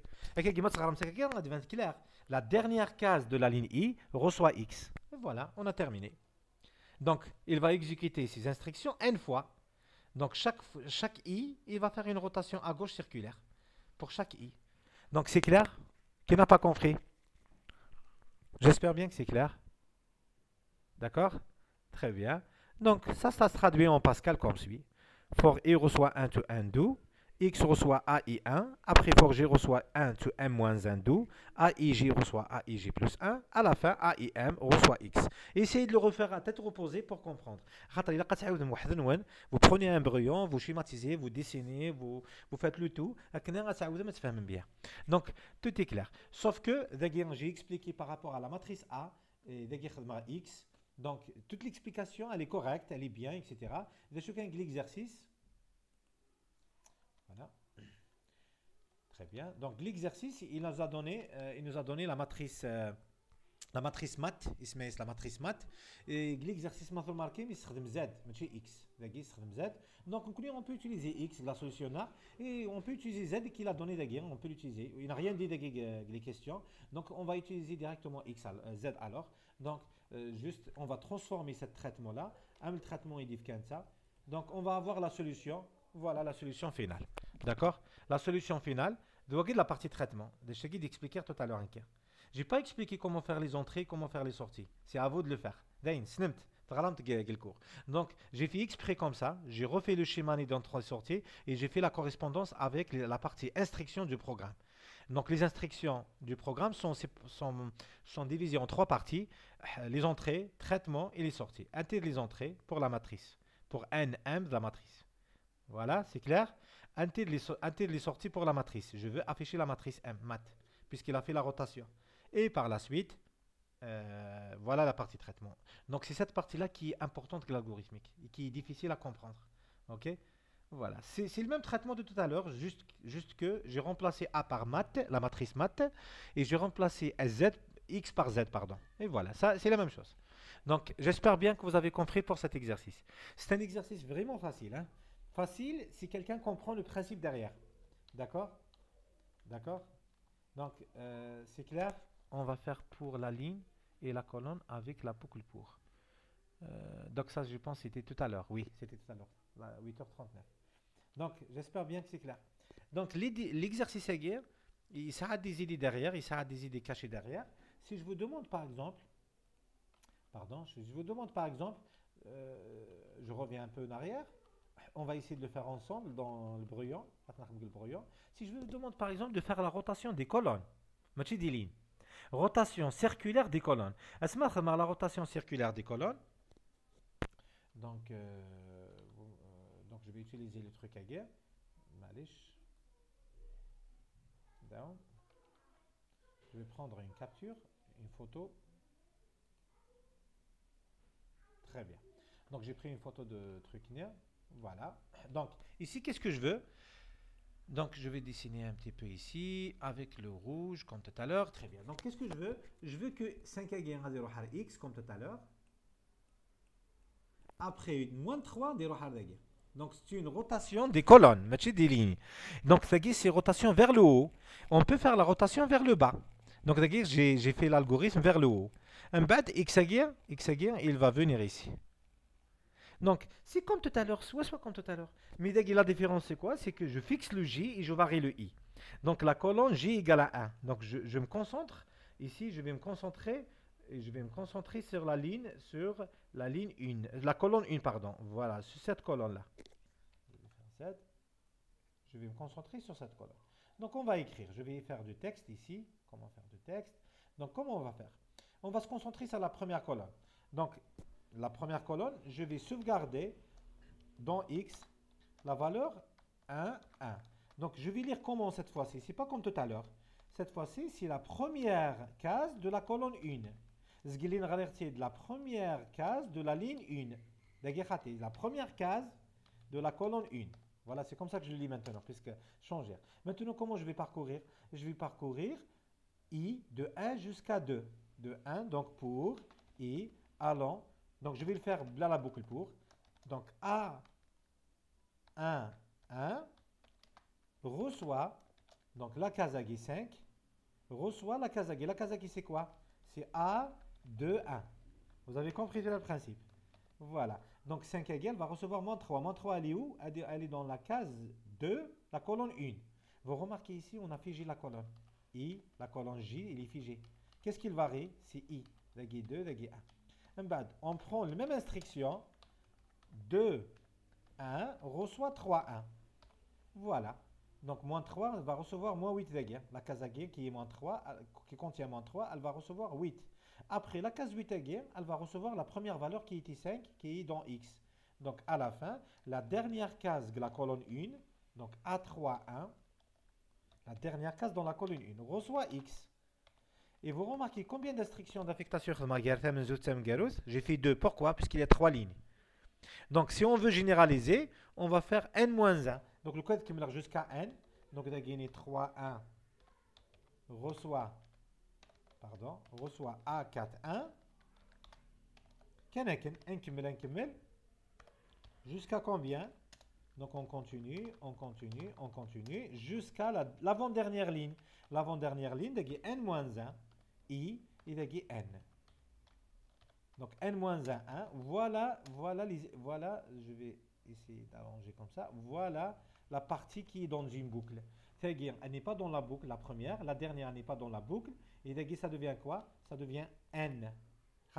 La dernière case de la ligne I reçoit X. Et voilà, on a terminé. Donc, il va exécuter ces instructions n fois. Donc, chaque i, il va faire une rotation à gauche circulaire pour chaque i. Donc, c'est clair? Qui n'a pas compris? J'espère bien que c'est clair. D'accord? Très bien. Donc, ça se traduit en Pascal comme suit. For i reçoit 1 to n do. X reçoit AI1, après for j reçoit 1 to m moins 1 do, AIJ reçoit AIJ plus 1, à la fin AIM reçoit x. Essayez de le refaire à tête reposée pour comprendre. Vous prenez un brouillon, vous schématisez, vous dessinez, vous faites le tout. Donc, tout est clair. Sauf que, j'ai expliqué par rapport à la matrice A et x. Donc, toute l'explication, elle est correcte, elle est bien, etc. L'exercice. Voilà. Très bien. Donc l'exercice, il nous a donné la matrice math, la matrice math. Et l'exercice math remarqué, il s'appelle Z, mais X. Z. Donc on peut utiliser X, la solution là, et on peut utiliser Z qu'il a donné d'ailleurs, on peut l'utiliser. Il n'a rien dit les questions. Donc on va utiliser directement X, Z alors. Donc juste, on va transformer ce traitement là. Un traitement est différent ça. Donc on va avoir la solution. Voilà la solution finale. D'accord? La solution finale, de la partie traitement. Je t'ai d'expliquer tout à l'heure. Je n'ai pas expliqué comment faire les entrées, comment faire les sorties. C'est à vous de le faire. Donc, j'ai fait exprès comme ça. J'ai refait le schéma d'entrée-sortie et j'ai fait la correspondance avec la partie instruction du programme. Donc, les instructions du programme sont divisées en 3 parties. Les entrées, traitement et les sorties. Intègre les entrées pour la matrice. Pour NM de la matrice. Voilà, c'est clair. Intègre les sorties pour la matrice. Je veux afficher la matrice M, mat, puisqu'il a fait la rotation. Et par la suite, voilà la partie traitement. Donc c'est cette partie-là qui est importante que l'algorithmique et qui est difficile à comprendre. Ok? Voilà, c'est le même traitement de tout à l'heure, juste que j'ai remplacé A par mat, la matrice mat, et j'ai remplacé Z, X par Z, pardon. Et voilà, ça c'est la même chose. Donc j'espère bien que vous avez compris pour cet exercice. C'est un exercice vraiment facile, hein? Facile si quelqu'un comprend le principe derrière. D'accord? D'accord? Donc, c'est clair? On va faire pour la ligne et la colonne avec la boucle pour. Donc ça, je pense, c'était tout à l'heure. Oui, c'était tout à l'heure. 8h39. Donc, j'espère bien que c'est clair. Donc, l'exercice aiguë, il sera des idées derrière, il sera des idées cachées derrière. Si je vous demande par exemple, je reviens un peu en arrière. On va essayer de le faire ensemble dans le brouillon. Si je vous demande par exemple de faire la rotation des colonnes, des lignes. Rotation circulaire des colonnes. Asma la rotation circulaire des colonnes. Donc, donc je vais utiliser le truc à guerre. Malish. Down. Je vais prendre une capture, une photo. Très bien. Donc j'ai pris une photo de truc là. Voilà. Donc ici, qu'est-ce que je veux? Donc je vais dessiner un petit peu ici avec le rouge comme tout à l'heure. Très bien. Donc qu'est-ce que je veux? Je veux que 5 égale à 0 x comme tout à l'heure. Après moins 3 des rohar. Donc c'est une rotation des colonnes, matché des lignes. Donc c'est rotation vers le haut. On peut faire la rotation vers le bas. Donc j'ai fait l'algorithme vers le haut. Un bad xagir, il va venir ici. Donc c'est comme tout à l'heure, soit comme tout à l'heure. Mais la différence c'est quoi? C'est que je fixe le j et je varie le i. Donc la colonne j égale à 1. Donc je me concentre. Ici, je vais me concentrer. Et je vais me concentrer sur la ligne 1. La colonne 1, pardon. Voilà, sur cette colonne-là. Je vais me concentrer sur cette colonne. Donc on va écrire. Je vais faire du texte ici. Comment faire du texte? Donc comment on va faire? On va se concentrer sur la première colonne. Donc la première colonne, je vais sauvegarder dans X la valeur 1, 1. Donc je vais lire comment cette fois-ci. C'est pas comme tout à l'heure. Cette fois-ci, c'est la première case de la colonne 1. Zgilin ralerti de la première case de la ligne 1. La première case de la colonne 1. Voilà, c'est comme ça que je le lis maintenant, puisque changer. Maintenant, comment je vais parcourir? Je vais parcourir I de 1 jusqu'à 2. De 1, donc pour I allant. Donc je vais le faire là la boucle pour. Donc A 1, 1 reçoit, donc la Kazagi 5, reçoit la Kazagi. La Kazagi c'est quoi? C'est A 2, 1. Vous avez compris le principe? Voilà. Donc 5 égale va recevoir moins 3. Moins 3, elle est où? Elle est dans la case 2, la colonne 1. Vous remarquez ici, on a figé la colonne. I, la colonne J, il est figé. Qu'est-ce qu'il varie? C'est I. Dagui 2, dagui 1. On prend la même instruction. 2, 1, reçoit 3, 1. Voilà. Donc moins 3 va recevoir moins 8 dagui. La case qui est moins 3, qui contient moins 3, elle va recevoir 8. Après la case 8 égale, elle va recevoir la première valeur qui est ici 5, qui est dans X. Donc à la fin, la dernière case de la colonne 1, donc A3, 1, la dernière case dans la colonne 1, reçoit X. Et vous remarquez combien d'instructions d'affectation j'ai fait 2. Pourquoi? Puisqu'il y a 3 lignes. Donc si on veut généraliser, on va faire n-1. Donc le code qui me jusqu'à n. Donc on a gagné 3, 1 reçoit A4, 1. Jusqu'à combien? Donc on continue, jusqu'à l'avant-dernière ligne. L'avant-dernière ligne, c'est n-1, i, il est n. Donc n-1, 1. Voilà, je vais essayer d'arranger comme ça. Voilà la partie qui est dans une boucle. C'est-à-dire, elle n'est pas dans la boucle, la première, la dernière n'est pas dans la boucle. Et ça devient quoi? Ça devient n.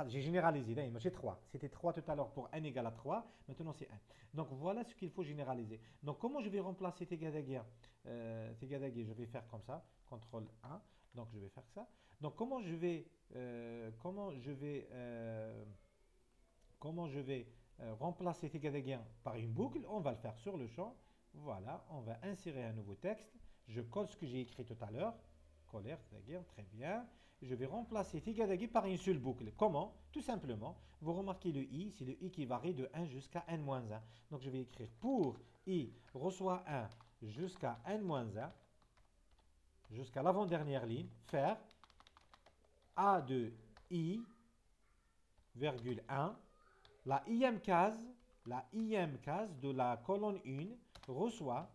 J'ai généralisé, j'ai 3. C'était 3 tout à l'heure pour n égale à 3. Maintenant, c'est 1. Donc, voilà ce qu'il faut généraliser. Donc, comment je vais remplacer Tegadagir? Je vais faire comme ça. CTRL 1. Donc, je vais faire ça. Donc, comment je vais remplacer Tegadagir par une boucle? On va le faire sur le champ. Voilà. On va insérer un nouveau texte. Je colle ce que j'ai écrit tout à l'heure. Colère, très bien. Je vais remplacer Tigadagi par une seule boucle. Comment? Tout simplement, vous remarquez le i, c'est le i qui varie de 1 jusqu'à n-1. Donc je vais écrire pour i reçoit 1 jusqu'à n-1, jusqu'à l'avant-dernière ligne, faire a de i, virgule 1, la ième case de la colonne 1 reçoit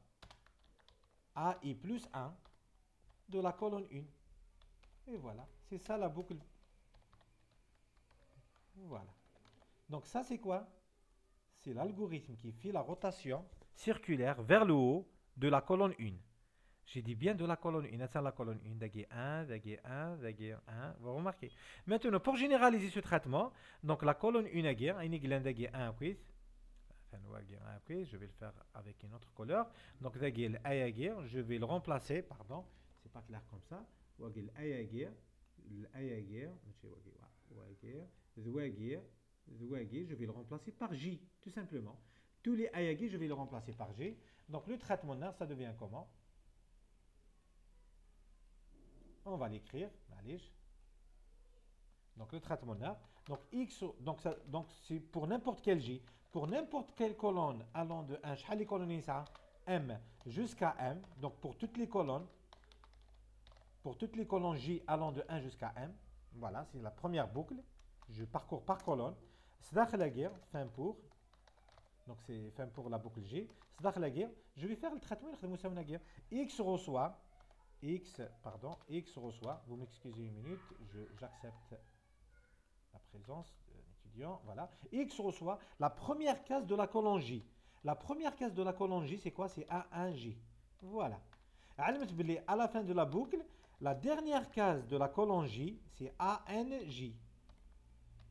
ai plus 1 de la colonne 1. Et voilà, c'est ça la boucle. Voilà. Donc ça c'est quoi? C'est l'algorithme qui fait la rotation circulaire vers le haut de la colonne 1. J'ai dit bien de la colonne 1. C'est la colonne 1. Dagui 1, dagui 1, dagui 1. Vous remarquez. Maintenant, pour généraliser ce traitement, donc la colonne 1 dagui 1 quiz. Je vais le faire avec une autre couleur. Donc je vais le remplacer, pardon, c'est pas clair comme ça. l'ayagir, je vais le remplacer par J, tout simplement. Tous les ayagir, je vais le remplacer par J. Donc le traitement nar, ça devient comment? On va l'écrire, allez. Donc le traitement nar. Donc X, donc c'est pour n'importe quel J, pour n'importe quelle colonne allant de 1, les colonnes ça, M jusqu'à M, donc pour toutes les colonnes J allant de 1 jusqu'à M, voilà, c'est la première boucle, je parcours par colonne, fin pour, donc c'est fin pour la boucle J, je vais faire le traitement, X reçoit, vous m'excusez une minute, j'accepte la présence de l'étudiant, voilà. X reçoit la première case de la colonne J. La première case de la colonne J, c'est quoi? C'est A1J. Voilà. À la fin de la boucle, la dernière case de la colonne J, c'est ANJ.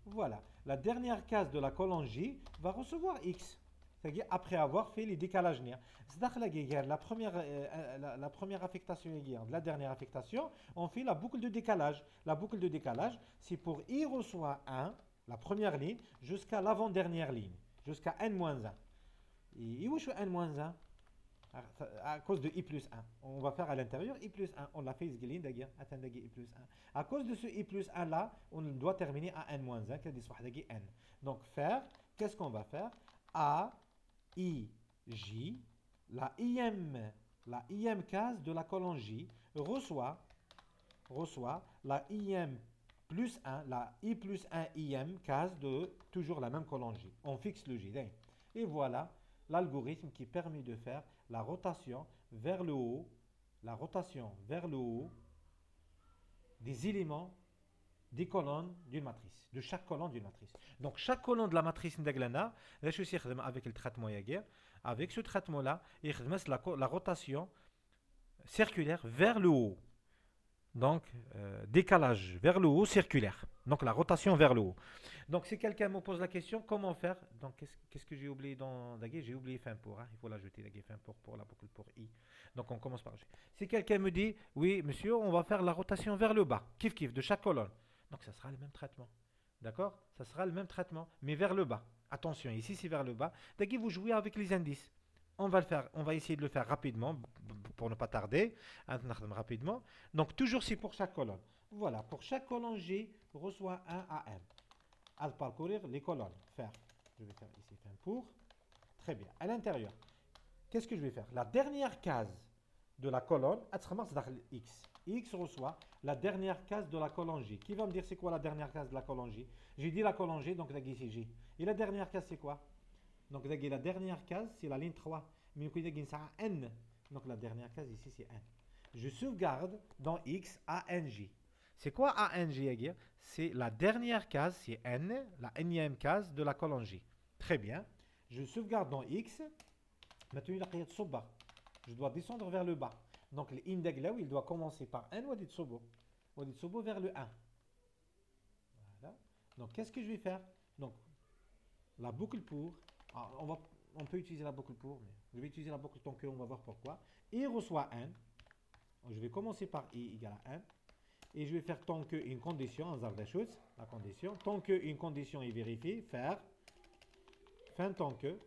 Voilà. La dernière case de la colonne J va recevoir X. C'est-à-dire après avoir fait les décalages nerfs. La première affectation de la dernière affectation, on fait la boucle de décalage. La boucle de décalage, c'est pour I reçoit 1, la première ligne, jusqu'à l'avant-dernière ligne, jusqu'à N-1. Et où est N-1? À cause de I plus 1. On va faire à l'intérieur I plus 1. On l'a fait d'ailleurs. I plus 1. À cause de ce I plus 1 là, on doit terminer à N-1, qui est N. Donc faire, qu'est-ce qu'on va faire? A, I, J, la IM case de la colonne J reçoit la IM plus 1, la I plus 1 IM case de toujours la même colonne J. On fixe le J. Et voilà l'algorithme qui permet de faire la rotation vers le haut des éléments des colonnes d'une matrice, de chaque colonne d'une matrice. Donc chaque colonne de la matrice Ndaglana, avec le traitement Yaguer, avec ce traitement-là, il la rotation circulaire vers le haut. Donc, décalage vers le haut circulaire. Donc, la rotation vers le haut. Donc, si quelqu'un me pose la question, comment faire? Donc, qu'est-ce que j'ai oublié dans Daguet? J'ai oublié fin pour. Hein. Il faut l'ajouter, Daguet, fin pour la boucle pour I. Donc, on commence par G. Si quelqu'un me dit, oui, monsieur, on va faire la rotation vers le bas, kiff kiff, de chaque colonne. Donc, ça sera le même traitement. D'accord? Ça sera le même traitement, mais vers le bas. Attention, ici, c'est vers le bas. Daguet, vous jouez avec les indices. On va essayer de le faire rapidement pour ne pas tarder. Rapidement. Donc, toujours c'est pour chaque colonne. Voilà, pour chaque colonne G reçoit un AM. À parcourir les colonnes. Faire. Je vais faire ici fin pour. Très bien. À l'intérieur, qu'est-ce que je vais faire? La dernière case de la colonne, X. X reçoit la dernière case de la colonne J. Qui va me dire c'est quoi la dernière case de la colonne J? J'ai dit la colonne J, donc ici J. Et la dernière case, c'est quoi? Donc, la dernière case, c'est la ligne 3. Mais N. Donc, la dernière case ici, c'est N. Je sauvegarde dans X ANJ. C'est quoi ANJ, Aguirre? C'est la dernière case, c'est N, la énième case de la colonne J. Très bien. Je sauvegarde dans X. Maintenant, je dois descendre vers le bas. Donc, l'index là, il doit commencer par N ou Sobo vers le 1. Voilà. Donc, qu'est-ce que je vais faire? Donc, la boucle pour. On peut utiliser la boucle pour, mais je vais utiliser la boucle tant que, on va voir pourquoi. I reçoit N. Je vais commencer par I égale à 1. Et je vais faire tant que une condition, la condition. Tant que une condition est vérifiée, faire. Fin tant que.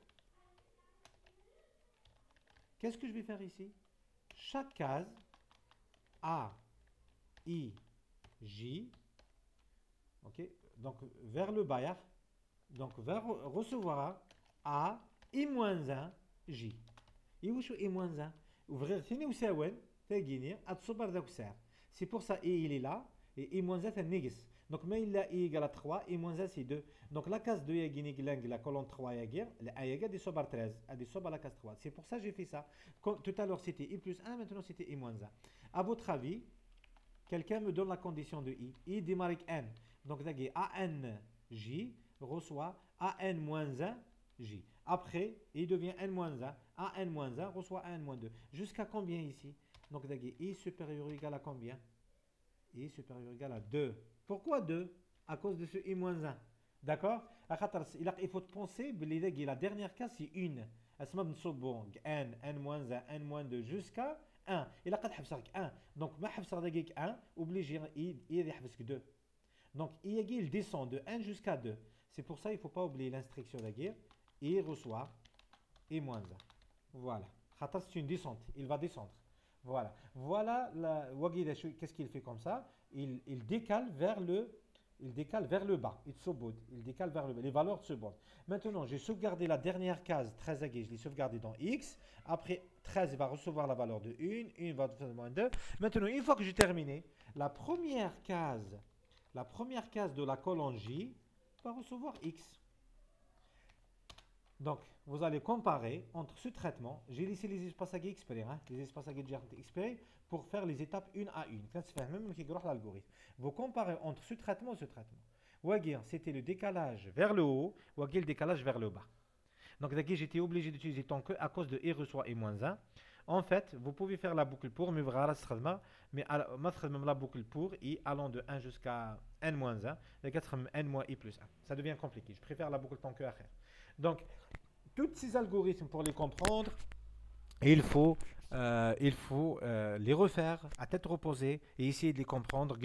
Qu'est-ce que je vais faire ici? Chaque case, A, I, J, ok, donc vers le bas, donc vers recevoir A, I-1, J. يوشو I-1 ouvrir ثاني وساوان تاقيني اتصبر ذاك الساعه سي بور سا اي il est là et I-1 تنقص donc ما il a I égale à 3 I-1 c'est 2 donc la case 2 ياقيني قلنق la colonne 3 ياقير la ياقا دي صبر 13 ادي صبر la case 3 c'est pour ça j'ai fait ça tout à l'heure c'était I plus 1 maintenant c'était I-1 à votre avis quelqu'un me donne la condition de I démarre avec N donc AN J reçoit AN-1 J. Après, il devient N-1. AN-1 reçoit AN-2. Jusqu'à combien ici? Donc, I supérieur ou égal à combien? I supérieur ou égal à 2. Pourquoi 2? À cause de ce I-1. D'accord? Il faut penser que la dernière case, c'est 1. N, N-1, N-2 jusqu'à 1. Il a qu'à حفظك 1. Donc, ma حفظك 1, obligé, il يحفظك 2. Donc, il descend de 1 jusqu'à 2. C'est pour ça qu'il ne faut pas oublier l'instruction d'Aguirre. Il reçoit et moins 1. Voilà. Khatar, c'est une descente. Il va descendre. Voilà. Voilà, qu'est-ce qu'il fait comme ça? Il décale vers le bas. Il décale vers le bas. Les valeurs se bondent. Maintenant, j'ai sauvegardé la dernière case, 13 aguets, je l'ai sauvegardé dans X. Après, 13 va recevoir la valeur de 1 va faire moins 2. Maintenant, une fois que j'ai terminé, la première case de la colonne J va recevoir X. Donc, vous allez comparer entre ce traitement. J'ai laissé les espaces à exprès, les espaces à exprès pour faire les étapes une à une. Quand c'est même l'algorithme. Vous comparez entre ce traitement et ce traitement. Wagir, c'était le décalage vers le haut, Wagir, le décalage vers le bas. Donc, j'étais obligé d'utiliser tant que à cause de I reçoit et moins 1. En fait, vous pouvez faire la boucle pour, mais la boucle pour I allant de 1 jusqu'à n-1, et 4 n I plus 1. Ça devient compliqué. Je préfère la boucle tant que après. Donc, tous ces algorithmes, pour les comprendre, il faut les refaire à tête reposée et essayer de les comprendre.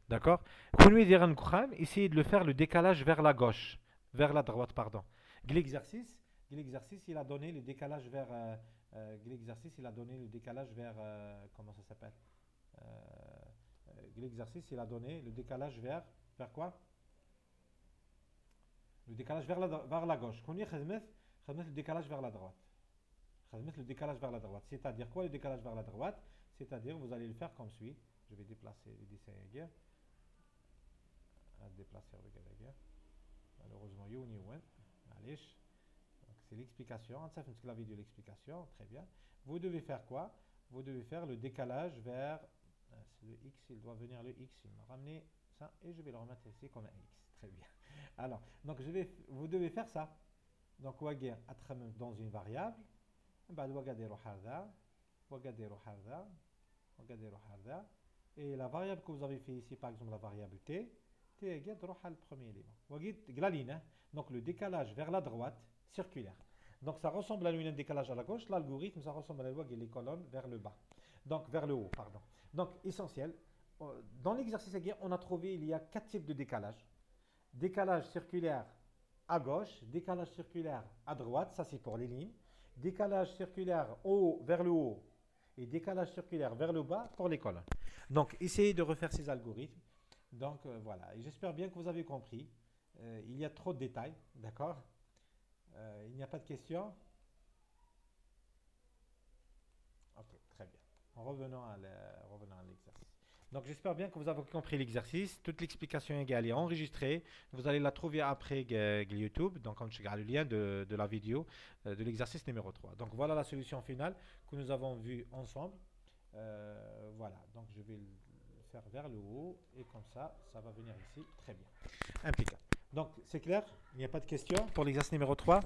D'accord? Essayez de le faire le décalage vers la gauche, vers la droite, pardon. L'exercice, il a donné le décalage vers. Comment ça s'appelle? L'exercice, il a donné le décalage vers quoi? Le décalage vers la gauche. Le décalage vers la droite. Le décalage vers la droite. C'est-à-dire quoi le décalage vers la droite? C'est-à-dire, vous allez le faire comme suit. Je vais déplacer les dessins ailleurs. Déplacer le gars. Malheureusement, allez. C'est l'explication. Ça fait la vidéo l'explication. Très bien. Vous devez faire quoi? Vous devez faire le décalage vers le X. Il doit venir le X. Il m'a ramené ça et je vais le remettre ici comme un X. Très bien. Alors, donc vous devez faire ça. Donc, wagir dans une variable. Et la variable que vous avez fait ici, par exemple la variable t, égale le premier élément. Donc le décalage vers la droite circulaire. Donc ça ressemble à un décalage à la gauche. L'algorithme, ça ressemble à les colonnes vers le bas. Donc vers le haut, pardon. Donc essentiel. Dans l'exercice, on a trouvé il y a 4 types de décalage. Décalage circulaire à gauche, décalage circulaire à droite, ça c'est pour les lignes. Décalage circulaire vers le haut et décalage circulaire vers le bas pour les colonnes. Donc, essayez de refaire ces algorithmes. Donc, voilà. Et j'espère bien que vous avez compris. Il y a trop de détails, d'accord? Il n'y a pas de questions? Ok, très bien. Revenons à l'exercice. Donc, j'espère bien que vous avez compris l'exercice. Toute l'explication est enregistrée. Vous allez la trouver après YouTube. Donc, on checkera le lien de la vidéo de l'exercice numéro 3. Donc, voilà la solution finale que nous avons vue ensemble. Voilà. Donc, je vais le faire vers le haut. Et comme ça, ça va venir ici. Très bien. Impeccable. Donc, c'est clair? Il n'y a pas de questions pour l'exercice numéro 3?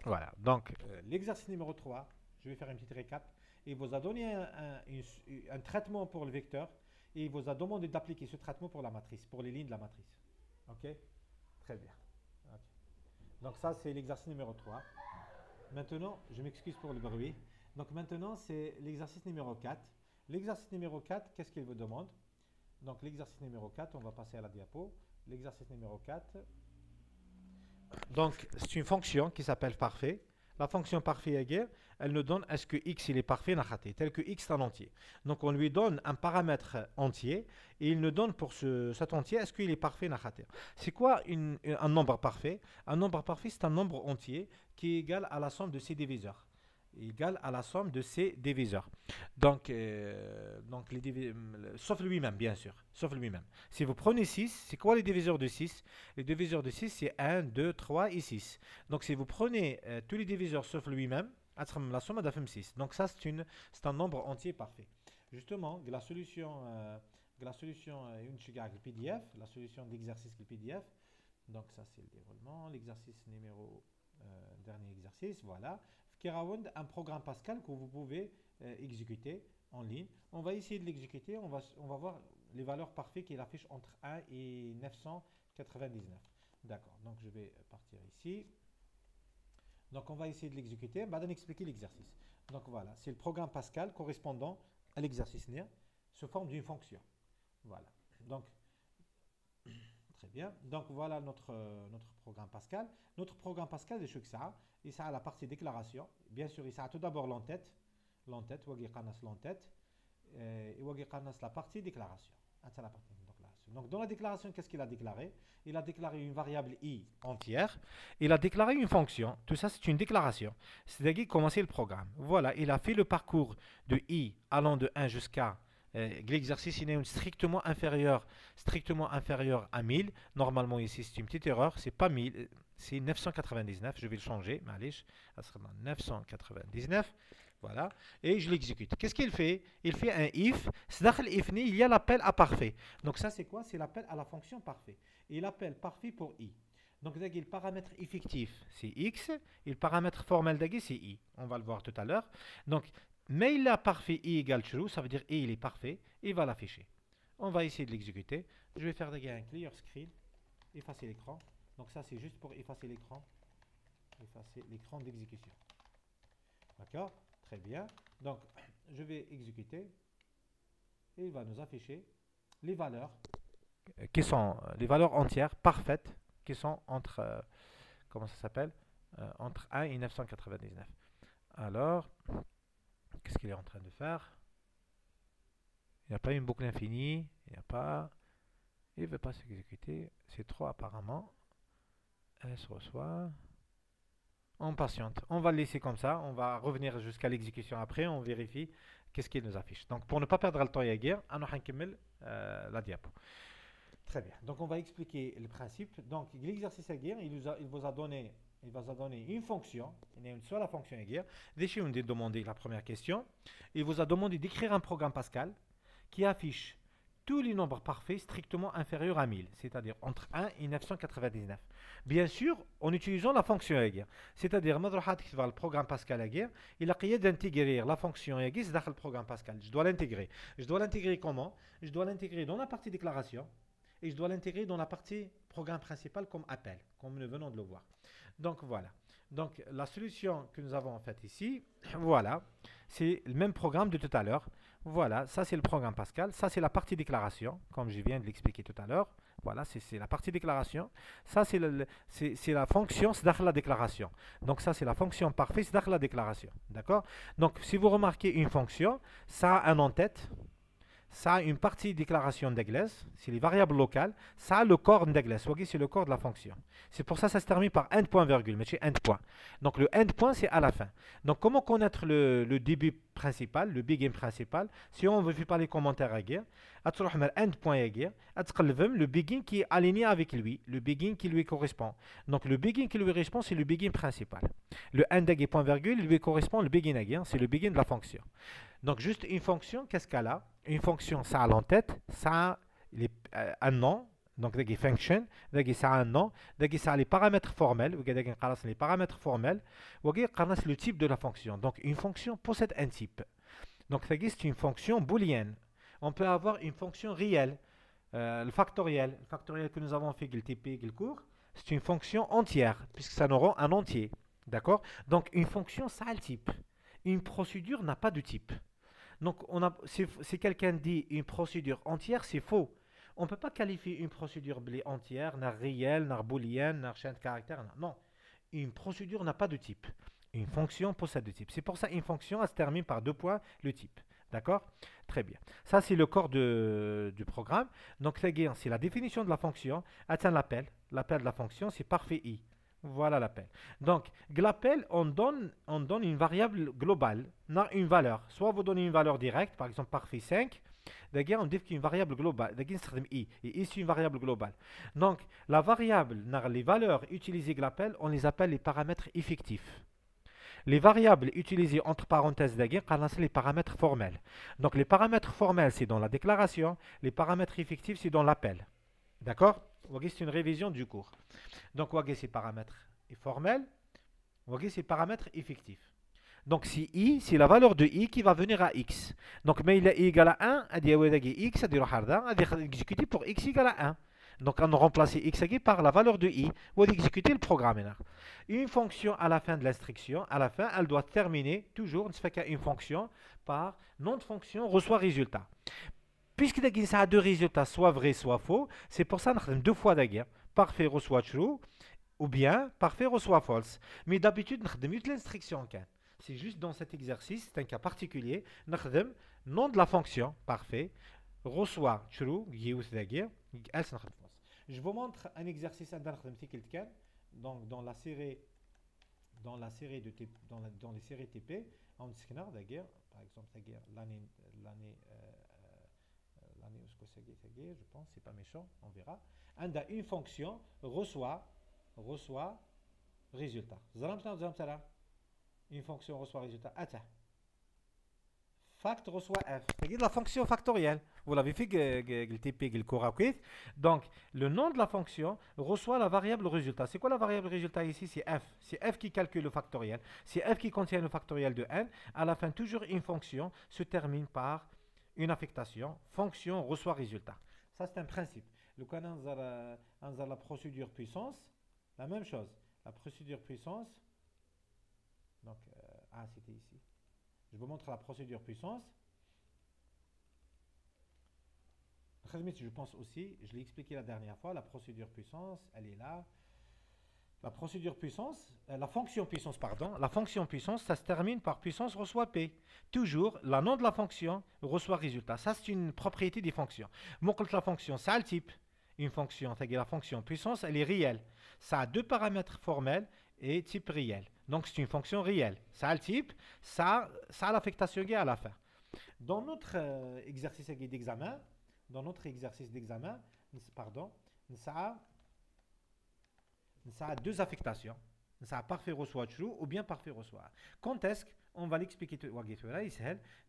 Voilà. Donc, l'exercice numéro 3, je vais faire une petite récap. Il vous a donné un traitement pour le vecteur et il vous a demandé d'appliquer ce traitement pour la matrice, pour les lignes de la matrice. Ok? Très bien. Okay. Donc ça, c'est l'exercice numéro 3. Maintenant, je m'excuse pour le bruit. Donc maintenant, c'est l'exercice numéro 4. L'exercice numéro 4, qu'est-ce qu'il vous demande? Donc l'exercice numéro 4, on va passer à la diapo. L'exercice numéro 4. Donc, c'est une fonction qui s'appelle parfait. La fonction parfait égale, elle nous donne est-ce que x il est parfait, tel que x est un entier. Donc on lui donne un paramètre entier et il nous donne pour cet entier est-ce qu'il est parfait, c'est quoi un nombre parfait? Un nombre parfait, c'est un nombre entier qui est égal à la somme de ses diviseurs. Égal à la somme de ses diviseurs. Donc sauf lui-même, bien sûr. Sauf lui-même. Si vous prenez 6, c'est quoi les diviseurs de 6? Les diviseurs de 6, c'est 1, 2, 3 et 6. Donc si vous prenez tous les diviseurs sauf lui-même, la somme de 6. Donc ça, c'est un nombre entier parfait. Justement, la solution le PDF, la solution d'exercice le PDF. Donc ça, c'est le déroulement. L'exercice numéro dernier exercice, voilà. Qui raconte un programme Pascal que vous pouvez exécuter en ligne. On va essayer de l'exécuter. On va voir les valeurs parfaites qu'il affiche entre 1 et 999. D'accord. Donc je vais partir ici. Donc on va essayer de l'exécuter, on va expliquer l'exercice. Donc voilà, c'est le programme Pascal correspondant à l'exercice NIR sous forme d'une fonction. Voilà. Donc, très bien. Donc voilà notre programme Pascal. Notre programme Pascal, c'est que ça. Il a la partie déclaration. Bien sûr, il a tout d'abord l'entête. L'entête, l'entête. Et la partie déclaration. Donc dans la déclaration, qu'est-ce qu'il a déclaré? Il a déclaré une variable i entière. Il a déclaré une fonction. Tout ça, c'est une déclaration. C'est-à-dire commencer le programme. Voilà, il a fait le parcours de i allant de 1 jusqu'à l'exercice est strictement inférieur à 1000. Normalement ici c'est une petite erreur, c'est pas 1000, c'est 999. Je vais le changer, معليش, ça sera 999. Voilà, et je l'exécute. Qu'est-ce qu'il fait? Il fait un if. Il y a l'appel à parfait. Donc ça c'est quoi? C'est l'appel à la fonction parfait. Et l'appel parfait pour i. Donc le paramètre effectif c'est x, et le paramètre formel c'est i. On va le voir tout à l'heure. Donc mais il a parfait i égale true, ça veut dire i il est parfait, il va l'afficher. On va essayer de l'exécuter. Je vais faire un clear screen, effacer l'écran. Donc ça c'est juste pour effacer l'écran d'exécution. D'accord? Très bien. Donc je vais exécuter et il va nous afficher les valeurs qui sont les valeurs entières parfaites qui sont entre comment ça s'appelle, entre 1 et 999. Alors qu'est-ce qu'il est en train de faire? Il n'y a pas une boucle infinie, il n'y a pas, il ne veut pas s'exécuter, c'est trop apparemment. Elle se reçoit. On patiente, on va le laisser comme ça, on va revenir jusqu'à l'exécution après, on vérifie qu'est-ce qu'il nous affiche. Donc pour ne pas perdre le temps hier, on va la diapo. Très bien, donc on va expliquer le principe. Donc l'exercice hier, il vous a donné une fonction, il y a une seule fonction hier. Déjà, on a demandé la première question. Il vous a demandé d'écrire un programme Pascal qui affiche tous les nombres parfaits strictement inférieurs à 1000, c'est-à-dire entre 1 et 999. Bien sûr, en utilisant la fonction EGIR. C'est-à-dire, le programme Pascal EGIR, il a créé d'intégrer la fonction EGIR dans le programme Pascal. Je dois l'intégrer. Je dois l'intégrer comment? Je dois l'intégrer dans la partie déclaration et je dois l'intégrer dans la partie programme principal comme appel, comme nous venons de le voir. Donc voilà. Donc la solution que nous avons en fait ici, voilà, c'est le même programme de tout à l'heure. Voilà, ça c'est le programme Pascal, ça c'est la partie déclaration, comme je viens de l'expliquer tout à l'heure. Voilà, c'est la partie déclaration. Ça c'est la fonction, c'est dans la déclaration. Donc ça c'est la fonction parfaite, c'est dans la déclaration. D'accord? Donc si vous remarquez une fonction, ça a un en-tête. Ça a une partie déclaration d'Egles, c'est les variables locales. Ça a le corps d'Egles, c'est le corps de la fonction. C'est pour ça que ça se termine par end point virgule, mais c'est end point. Donc le end point c'est à la fin. Donc comment connaître le début principal, le begin principal? Si on veut faire par les commentaires à guerre, end point à guerre, le begin qui est aligné avec lui, le begin qui lui correspond. Donc le begin qui lui correspond c'est le begin principal. Le end point virgule lui correspond le begin à guerre, c'est le begin de la fonction. Donc juste une fonction, qu'est-ce qu'elle a? Une fonction, ça a l'entête, ça a un nom, donc des function, ça a un nom, ça a les paramètres formels, les paramètres formels, le type de la fonction. Donc une fonction possède un type. Donc c'est une fonction booléenne. On peut avoir une fonction réelle, le factoriel que nous avons fait, le TP, le cours, c'est une fonction entière, puisque ça nous rend un entier. D'accord? Donc une fonction, ça a le type. Une procédure n'a pas de type. Donc, si quelqu'un dit une procédure entière, c'est faux. On ne peut pas qualifier une procédure entière, n'a réelle, n'a booléenne, n'a chaîne de caractères. Non. Une procédure n'a pas de type. Une fonction possède de type. C'est pour ça qu'une fonction, elle se termine par 2 points, le type. D'accord? Très bien. Ça, c'est le corps du programme. Donc, c'est la définition de la fonction. Atteint l'appel. L'appel de la fonction, c'est parfait i. Voilà l'appel. Donc, l'appel, on donne une variable globale, n'a une valeur. Soit vous donnez une valeur directe, par exemple parfait 5, on dit qu'une variable globale, i, et i c'est une variable globale. Donc, la variable, les valeurs utilisées de l'appel, on les appelle les paramètres effectifs. Les variables utilisées entre parenthèses, c'est les paramètres formels. Donc, les paramètres formels, c'est dans la déclaration, les paramètres effectifs, c'est dans l'appel. D'accord? C'est une révision du cours. Donc, c'est paramètres formels. C'est paramètres effectifs. Donc, si i, c'est la valeur de i qui va venir à x. Donc, mais il est égal à 1, x, à exécuter pour x égale à 1. Donc, on remplace x par la valeur de i, ou d'exécuter le programme. Une fonction à la fin de l'instruction, à la fin, elle doit terminer toujours, une fonction par nom de fonction reçoit résultat. Puisque ça a deux résultats, soit vrai, soit faux, c'est pour ça qu'on a deux fois d'ailleurs. Parfait reçoit true, ou bien parfait reçoit false. Mais d'habitude, on a l'instruction. C'est juste dans cet exercice, c'est un cas particulier, on a nom de la fonction, parfait, reçoit true, je vous montre un exercice donc dans la série de dans les séries TP, on par exemple l'année où je pense, c'est pas méchant, on verra. Une fonction reçoit résultat. Une fonction reçoit résultat. Attends. Fact reçoit f, c'est-à-dire la fonction factorielle. Vous l'avez fait, le TP, le Coraquith. Donc, le nom de la fonction reçoit la variable résultat. C'est quoi la variable résultat ici? C'est f. C'est f qui calcule le factoriel. C'est f qui contient le factoriel de n. À la fin, toujours une fonction se termine par une affectation. Fonction reçoit résultat. Ça, c'est un principe. Le cas dans la procédure puissance, la même chose. La procédure puissance, donc, c'était ici. Je vous montre la procédure puissance. Je pense aussi, je l'ai expliqué la dernière fois, la procédure puissance, elle est là. La procédure puissance, la fonction puissance, pardon, la fonction puissance, ça se termine par puissance reçoit P. Toujours, le nom de la fonction reçoit résultat. Ça, c'est une propriété des fonctions. La fonction, ça a le type. Une fonction, c'est-à-dire la fonction puissance, elle est réelle. Ça a deux paramètres formels et type réel. Donc, c'est une fonction réelle. Ça a le type, ça a l'affectation à la fin. Dans notre exercice d'examen, pardon, ça a deux affectations. Ça a parfait reçoit true ou bien parfait reçoit. Quand est-ce qu'on va l'expliquer tout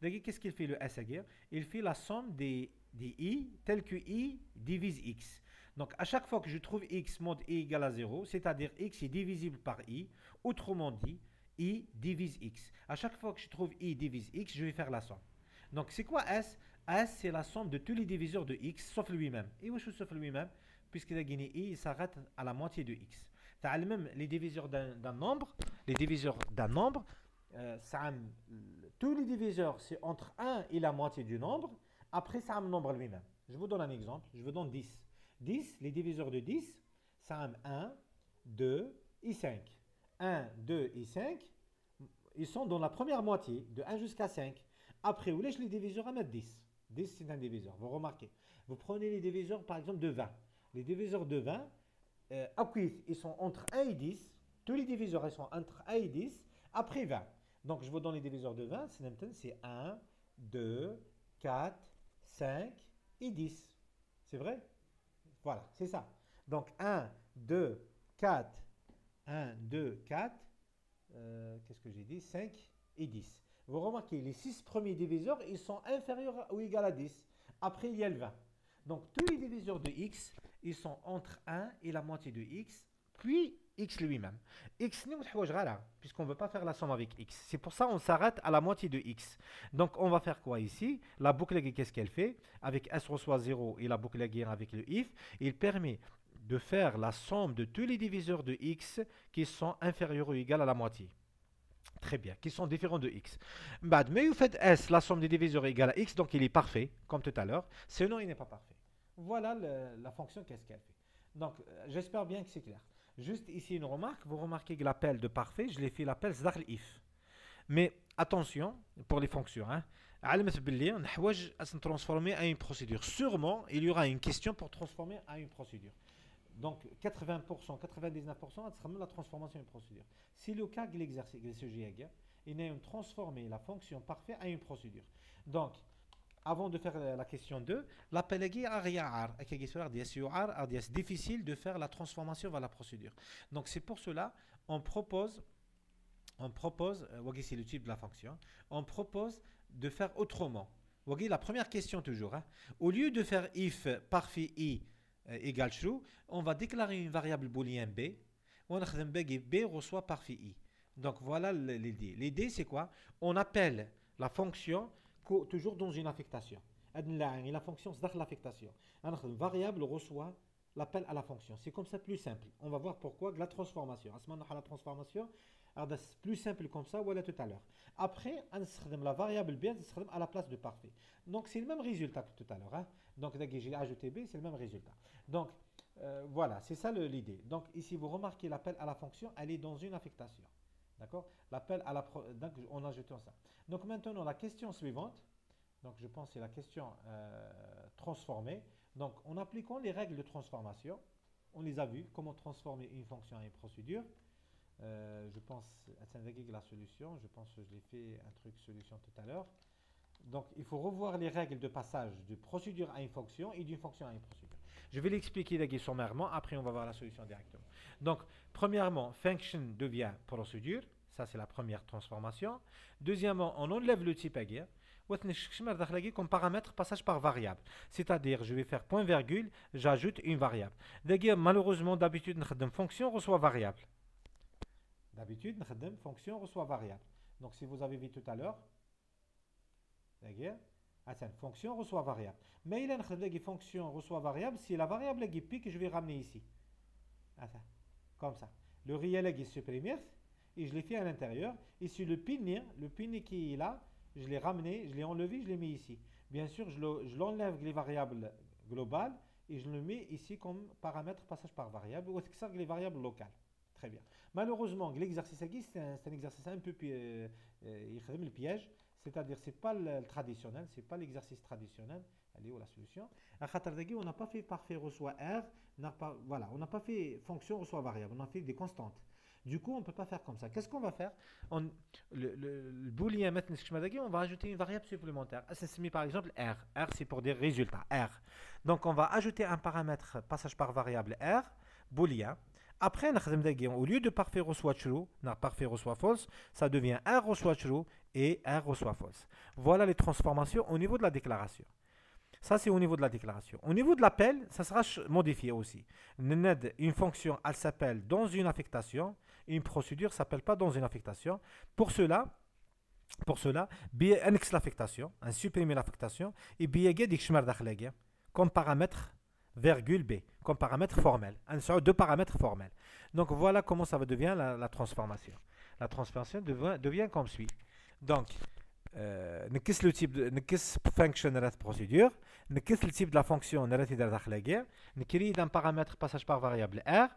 qu'est-ce qu'il fait le S? Il fait la somme des i tel que i divise x. Donc à chaque fois que je trouve x mod i égale à 0, c'est-à-dire x est divisible par i, autrement dit, i divise x. À chaque fois que je trouve i divise x, je vais faire la somme. Donc c'est quoi S? S, c'est la somme de tous les diviseurs de x sauf lui-même. Et où sauf lui-même? Puisque la Guinée i s'arrête à la moitié de x. Même les diviseurs d'un nombre, tous les diviseurs, c'est entre 1 et la moitié du nombre. Après, ça a un nombre lui-même. Je vous donne un exemple. Je vous donne 10. 10, les diviseurs de 10, ça a 1, 2 et 5. 1, 2 et 5, ils sont dans la première moitié, de 1 jusqu'à 5. Après, vous laissez les diviseurs à mettre 10. 10, c'est un diviseur. Vous remarquez. Vous prenez les diviseurs, par exemple, de 20. Les diviseurs de 20, ils sont entre 1 et 10. Tous les diviseurs, ils sont entre 1 et 10. Après 20. Donc, je vous donne les diviseurs de 20. C'est 1, 2, 4, 5 et 10. C'est vrai? Voilà, c'est ça. Donc, 1, 2, 4, 1, 2, 4, qu'est-ce que j'ai dit? 5 et 10. Vous remarquez, les 6 premiers diviseurs, ils sont inférieurs ou égaux à 10. Après, il y a le 20. Donc, tous les diviseurs de x, ils sont entre 1 et la moitié de x, puis x lui-même. X, puisqu'on ne veut pas faire la somme avec x. C'est pour ça qu'on s'arrête à la moitié de x. Donc, on va faire quoi ici? La boucle, qu'est-ce qu'elle fait? Avec s reçoit 0 et la boucle avec le if, il permet de faire la somme de tous les diviseurs de x qui sont inférieurs ou égaux à la moitié. Très bien, qui sont différents de x. Mais vous faites s, la somme des diviseurs égale à x, donc il est parfait, comme tout à l'heure. Sinon, il n'est pas parfait. Voilà la fonction, qu'est-ce qu'elle fait. Donc, j'espère bien que c'est clair. Juste ici, une remarque. Vous remarquez que l'appel de parfait, je l'ai fait l'appel zdar if. Mais attention, pour les fonctions, on va transformer à une procédure. Sûrement, il y aura une question pour transformer à une procédure. Donc, 80%, 99%, ça sera la transformation en procédure. Si le cas de l'exercice, il a transformé la fonction parfaite à une procédure. Donc, avant de faire la question 2, l'appel est difficile de faire la transformation vers la procédure. Donc, c'est pour cela on propose, c'est le type de la fonction, on propose de faire autrement. La première question toujours, au lieu de faire if parfait i égale true, on va déclarer une variable booléenne b. On a b reçoit parfait i. Donc voilà l'idée. L'idée c'est quoi? On appelle la fonction toujours dans une affectation. La fonction c'est l'affectation. Une variable reçoit l'appel à la fonction. C'est comme ça plus simple. On va voir pourquoi la transformation. À ce moment-là, la transformation, c'est plus simple comme ça, voilà tout à l'heure. Après, on utilise la variable b à la place de parfait. Donc, c'est le même résultat que tout à l'heure. Hein. Donc, j'ai ajouté b, c'est le même résultat. Donc, voilà, c'est ça l'idée. Donc, ici, vous remarquez l'appel à la fonction, elle est dans une affectation. D'accord. L'appel à la... Donc, on ajoute ça. Donc, maintenant, la question suivante. Donc, je pense que c'est la question transformée. Donc, en appliquant les règles de transformation, on les a vues, comment transformer une fonction en une procédure. Je pense, la solution, je pense que je l'ai fait un truc solution tout à l'heure. Donc, il faut revoir les règles de passage de procédure à une fonction et d'une fonction à une procédure. Je vais l'expliquer sommairement, après on va voir la solution directement. Donc, premièrement, function devient procédure, ça c'est la première transformation. Deuxièmement, on enlève le type aguerre. Comme paramètre passage par variable. C'est-à-dire, je vais faire point virgule, j'ajoute une variable. Malheureusement, d'habitude, une fonction reçoit variable. D'habitude, une fonction reçoit variable. Donc, si vous avez vu tout à l'heure, une fonction reçoit variable. Mais il y a une fonction reçoit variable si la variable est pi que je vais ramener ici. Comme ça. Le réel est supprimé et je l'ai fait à l'intérieur. Et sur le pin qui est là, je l'ai ramené, je l'ai enlevé, je l'ai mis ici. Bien sûr, je l'enlève les variables globales et je le mets ici comme paramètre passage par variable ou que les variables locales. Très bien. Malheureusement, l'exercice c'est un exercice un peu le piège. C'est-à-dire, ce n'est pas le traditionnel, ce n'est pas l'exercice traditionnel. Elle est où la solution? On n'a pas fait parfait reçoit R, voilà, on n'a pas fait fonction reçoit variable, on a fait des constantes. Du coup, on ne peut pas faire comme ça. Qu'est-ce qu'on va faire? Le booléen, on va ajouter une variable supplémentaire. Ça se met par exemple R. R, c'est pour des résultats. R. Donc, on va ajouter un paramètre passage par variable R, booléen. Après, au lieu de parfait reçoit true, parfait reçoit false, ça devient R reçoit true et R reçoit false. Voilà les transformations au niveau de la déclaration. Ça, c'est au niveau de la déclaration. Au niveau de l'appel, ça sera modifié aussi. Une fonction, elle s'appelle dans une affectation. Une procédure ne s'appelle pas dans une affectation. Pour cela, annexe l'affectation, supprimer l'affectation, et comme paramètre virgule B, comme paramètre formel. Deux paramètres formels. Donc voilà comment ça devient la transformation. La transformation devient comme suit. Donc, نقص le type de نقص function de la procédure, نقص le type de la fonction اللي داخله نكري d'un paramètre passage par variable R.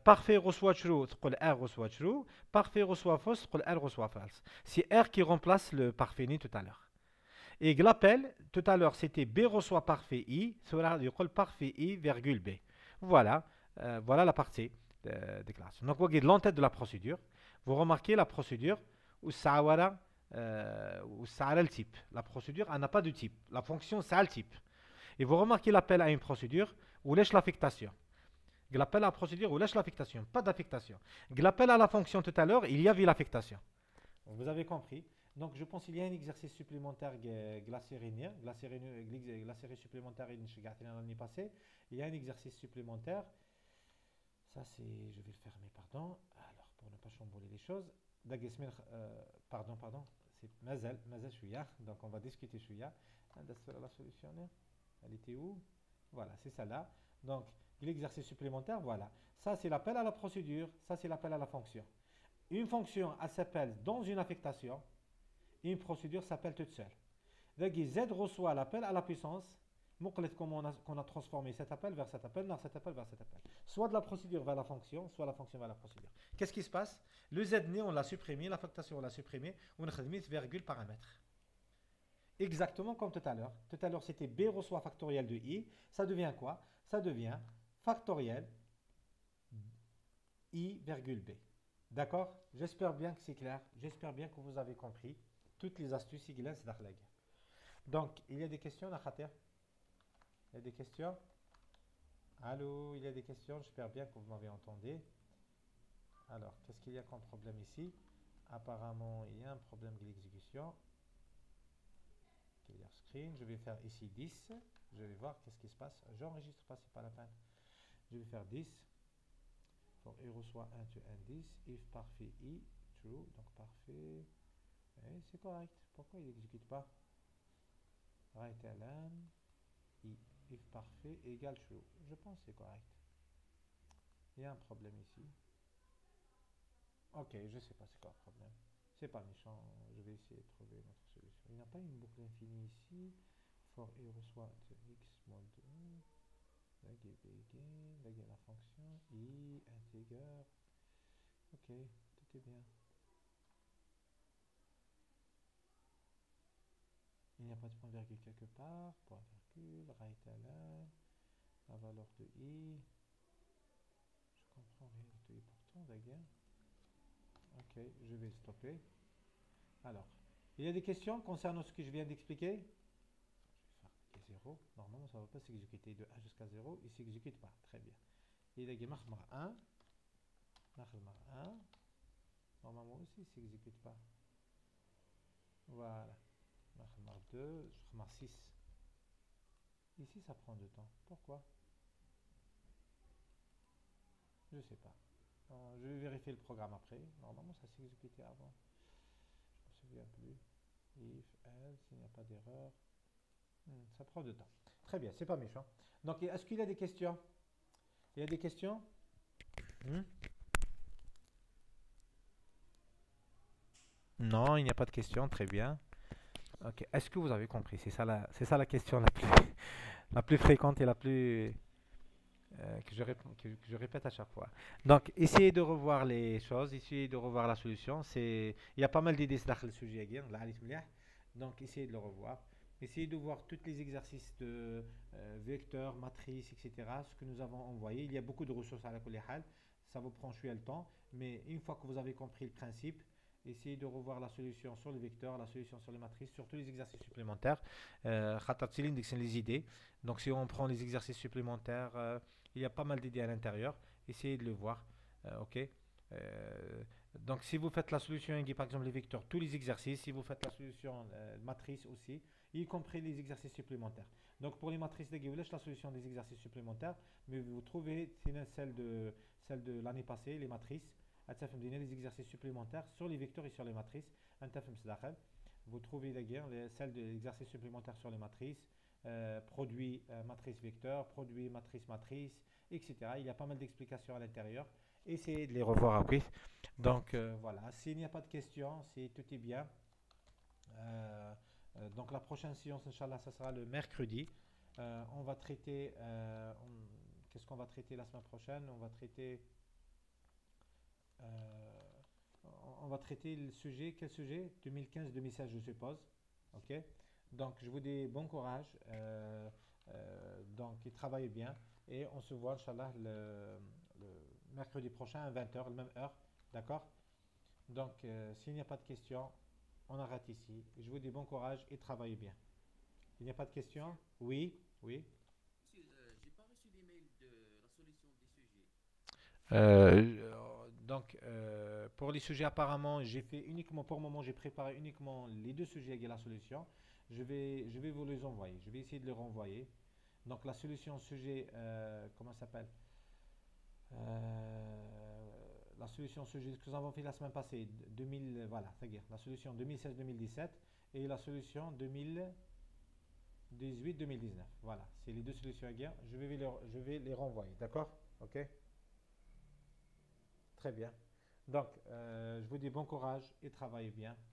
Parfait reçoit true, R reçoit true. Parfait reçoit false, R reçoit false. C'est R qui remplace le parfait ni tout à l'heure. Et l'appel, tout à l'heure, c'était B reçoit parfait I, cela veut dire parfait I, virgule B. Voilà, voilà la partie de déclaration. Donc, vous voyez l'entête de la procédure. Vous remarquez la procédure où ça a le type. La procédure, elle n'a pas de type. La fonction, ça a le type. Et vous remarquez l'appel à une procédure où lâche l'affectation. L'appel à la procédure où lâche l'affectation, pas d'affectation. L'appel à la fonction tout à l'heure, il y avait l'affectation. Vous avez compris. Donc, je pense qu'il y a un exercice supplémentaire la série supplémentaire l'année passée. Il y a un exercice supplémentaire. Ça, c'est... Je vais le fermer, pardon. Alors, pour ne pas chambouler les choses. Pardon. C'est Mazel Chouya. Donc, on va discuter Chouya. La solution, elle était où? Voilà, c'est ça-là. Donc, l'exercice supplémentaire, voilà. Ça, c'est l'appel à la procédure. Ça, c'est l'appel à la fonction. Une fonction, elle s'appelle dans une affectation. Une procédure s'appelle toute seule. Donc, Z reçoit l'appel à la puissance. Comme on a transformé cet appel vers cet appel, vers cet appel, vers cet appel. Soit de la procédure vers la fonction, soit la fonction vers la procédure. Qu'est-ce qui se passe? Le Z né, on l'a supprimé, l'affectation, on l'a supprimé, on a mis virgule paramètre. Exactement comme tout à l'heure. Tout à l'heure, c'était B reçoit factoriel de I. Ça devient quoi? Ça devient factoriel I virgule B. D'accord? J'espère bien que c'est clair. J'espère bien que vous avez compris toutes les astuces. Donc, il y a des questions, Nakhater? Il y a des questions? Allô, il y a des questions? J'espère bien que vous m'avez entendu. Alors, qu'est-ce qu'il y a comme problème ici? Apparemment, il y a un problème de l'exécution. Clear screen. Je vais faire ici 10. Je vais voir qu'est-ce qui se passe. J'enregistre pas, c'est pas la peine. Je vais faire 10. Donc, I reçoit 1 to 1, 10. If parfait I, true. Donc, parfait. C'est correct. Pourquoi il n'exécute pas? Right ln. I if parfait égale true. Je pense que c'est correct. Il y a un problème ici. Ok, je sais pas c'est quoi le problème. C'est pas méchant, je vais essayer de trouver notre solution. Il n'y a pas une boucle infinie ici. For i reçoit de x moins 2. Là, il y a la fonction i integer. Ok, tout est bien. Il n'y a pas de point virgule quelque part. Point virgule, right align. La valeur de i. Je comprends rien de i pourtant, d'ailleurs. Ok, je vais stopper. Alors, il y a des questions concernant ce que je viens d'expliquer? Je vais faire 0. Normalement, ça ne va pas s'exécuter de 1 jusqu'à 0. Il ne s'exécute pas. Très bien. Il y a 1. 1. Normalement aussi, il ne s'exécute pas. Voilà. 2. 6. Ici, ça prend du temps. Pourquoi? Je ne sais pas. Je vais vérifier le programme après. Normalement, ça s'exécutait avant. Je ne me souviens plus. If, else, il n'y a pas d'erreur. Ça prend du temps. Très bien, c'est pas méchant. Donc, est-ce qu'il y a des questions? Il y a des questions? Non, il n'y a pas de questions. Très bien. Ok. Est-ce que vous avez compris? C'est ça la question la plus fréquente et la plus que je répète à chaque fois. Donc, essayez de revoir les choses, essayez de revoir la solution. Il y a pas mal d'idées sur le sujet. Donc, essayez de le revoir. Essayez de voir tous les exercices de vecteurs, matrices, etc. Ce que nous avons envoyé. Il y a beaucoup de ressources à la Kulihal. Ça vous prend le temps. Mais une fois que vous avez compris le principe, essayez de revoir la solution sur les vecteurs, la solution sur les matrices, sur tous les exercices supplémentaires. C'est les idées. Donc, si on prend les exercices supplémentaires, il y a pas mal d'idées à l'intérieur. Essayez de le voir. Ok. Donc, si vous faites la solution, par exemple, les vecteurs, tous les exercices, si vous faites la solution matrice aussi, y compris les exercices supplémentaires. Donc, pour les matrices de Guéoulèche, la solution des exercices supplémentaires, mais vous trouvez celle de l'année passée, les matrices, les exercices supplémentaires sur les vecteurs et sur les matrices. Vous trouvez celle de l'exercice supplémentaire sur les matrices, produit matrice vecteur, produit matrice matrice, etc. Il y a pas mal d'explications à l'intérieur. Essayez de les revoir après. Donc voilà, s'il n'y a pas de questions, si tout est bien, donc la prochaine séance, Inch'Allah, ça sera le mercredi. On va traiter, qu'est-ce qu'on va traiter la semaine prochaine? Euh, on va traiter le sujet, quel sujet? 2015-2016, je suppose. Ok. Donc, je vous dis bon courage. Donc, travaillez bien. Et on se voit, Inch'Allah, le mercredi prochain à 20h, la même heure. D'accord? Donc, s'il n'y a pas de questions, on arrête ici. Je vous dis bon courage et travaillez bien. Il n'y a pas de questions? Monsieur, Oui, oui. monsieur, j'ai pas reçu d'email de la solution des sujets. Pour les sujets, apparemment, j'ai fait uniquement, pour le moment, j'ai préparé uniquement les deux sujets et la solution. Je vais vous les envoyer. Je vais essayer de les renvoyer. Donc, la solution sujet, comment ça s'appelle? Euh, la solution sujet que nous avons fait la semaine passée, 2000, voilà, c'est-à-dire la solution 2016-2017 et la solution 2018-2019. Voilà, c'est les deux solutions à guerre. Je vais les renvoyer, d'accord? Ok? Très bien. Donc, je vous dis bon courage et travaillez bien.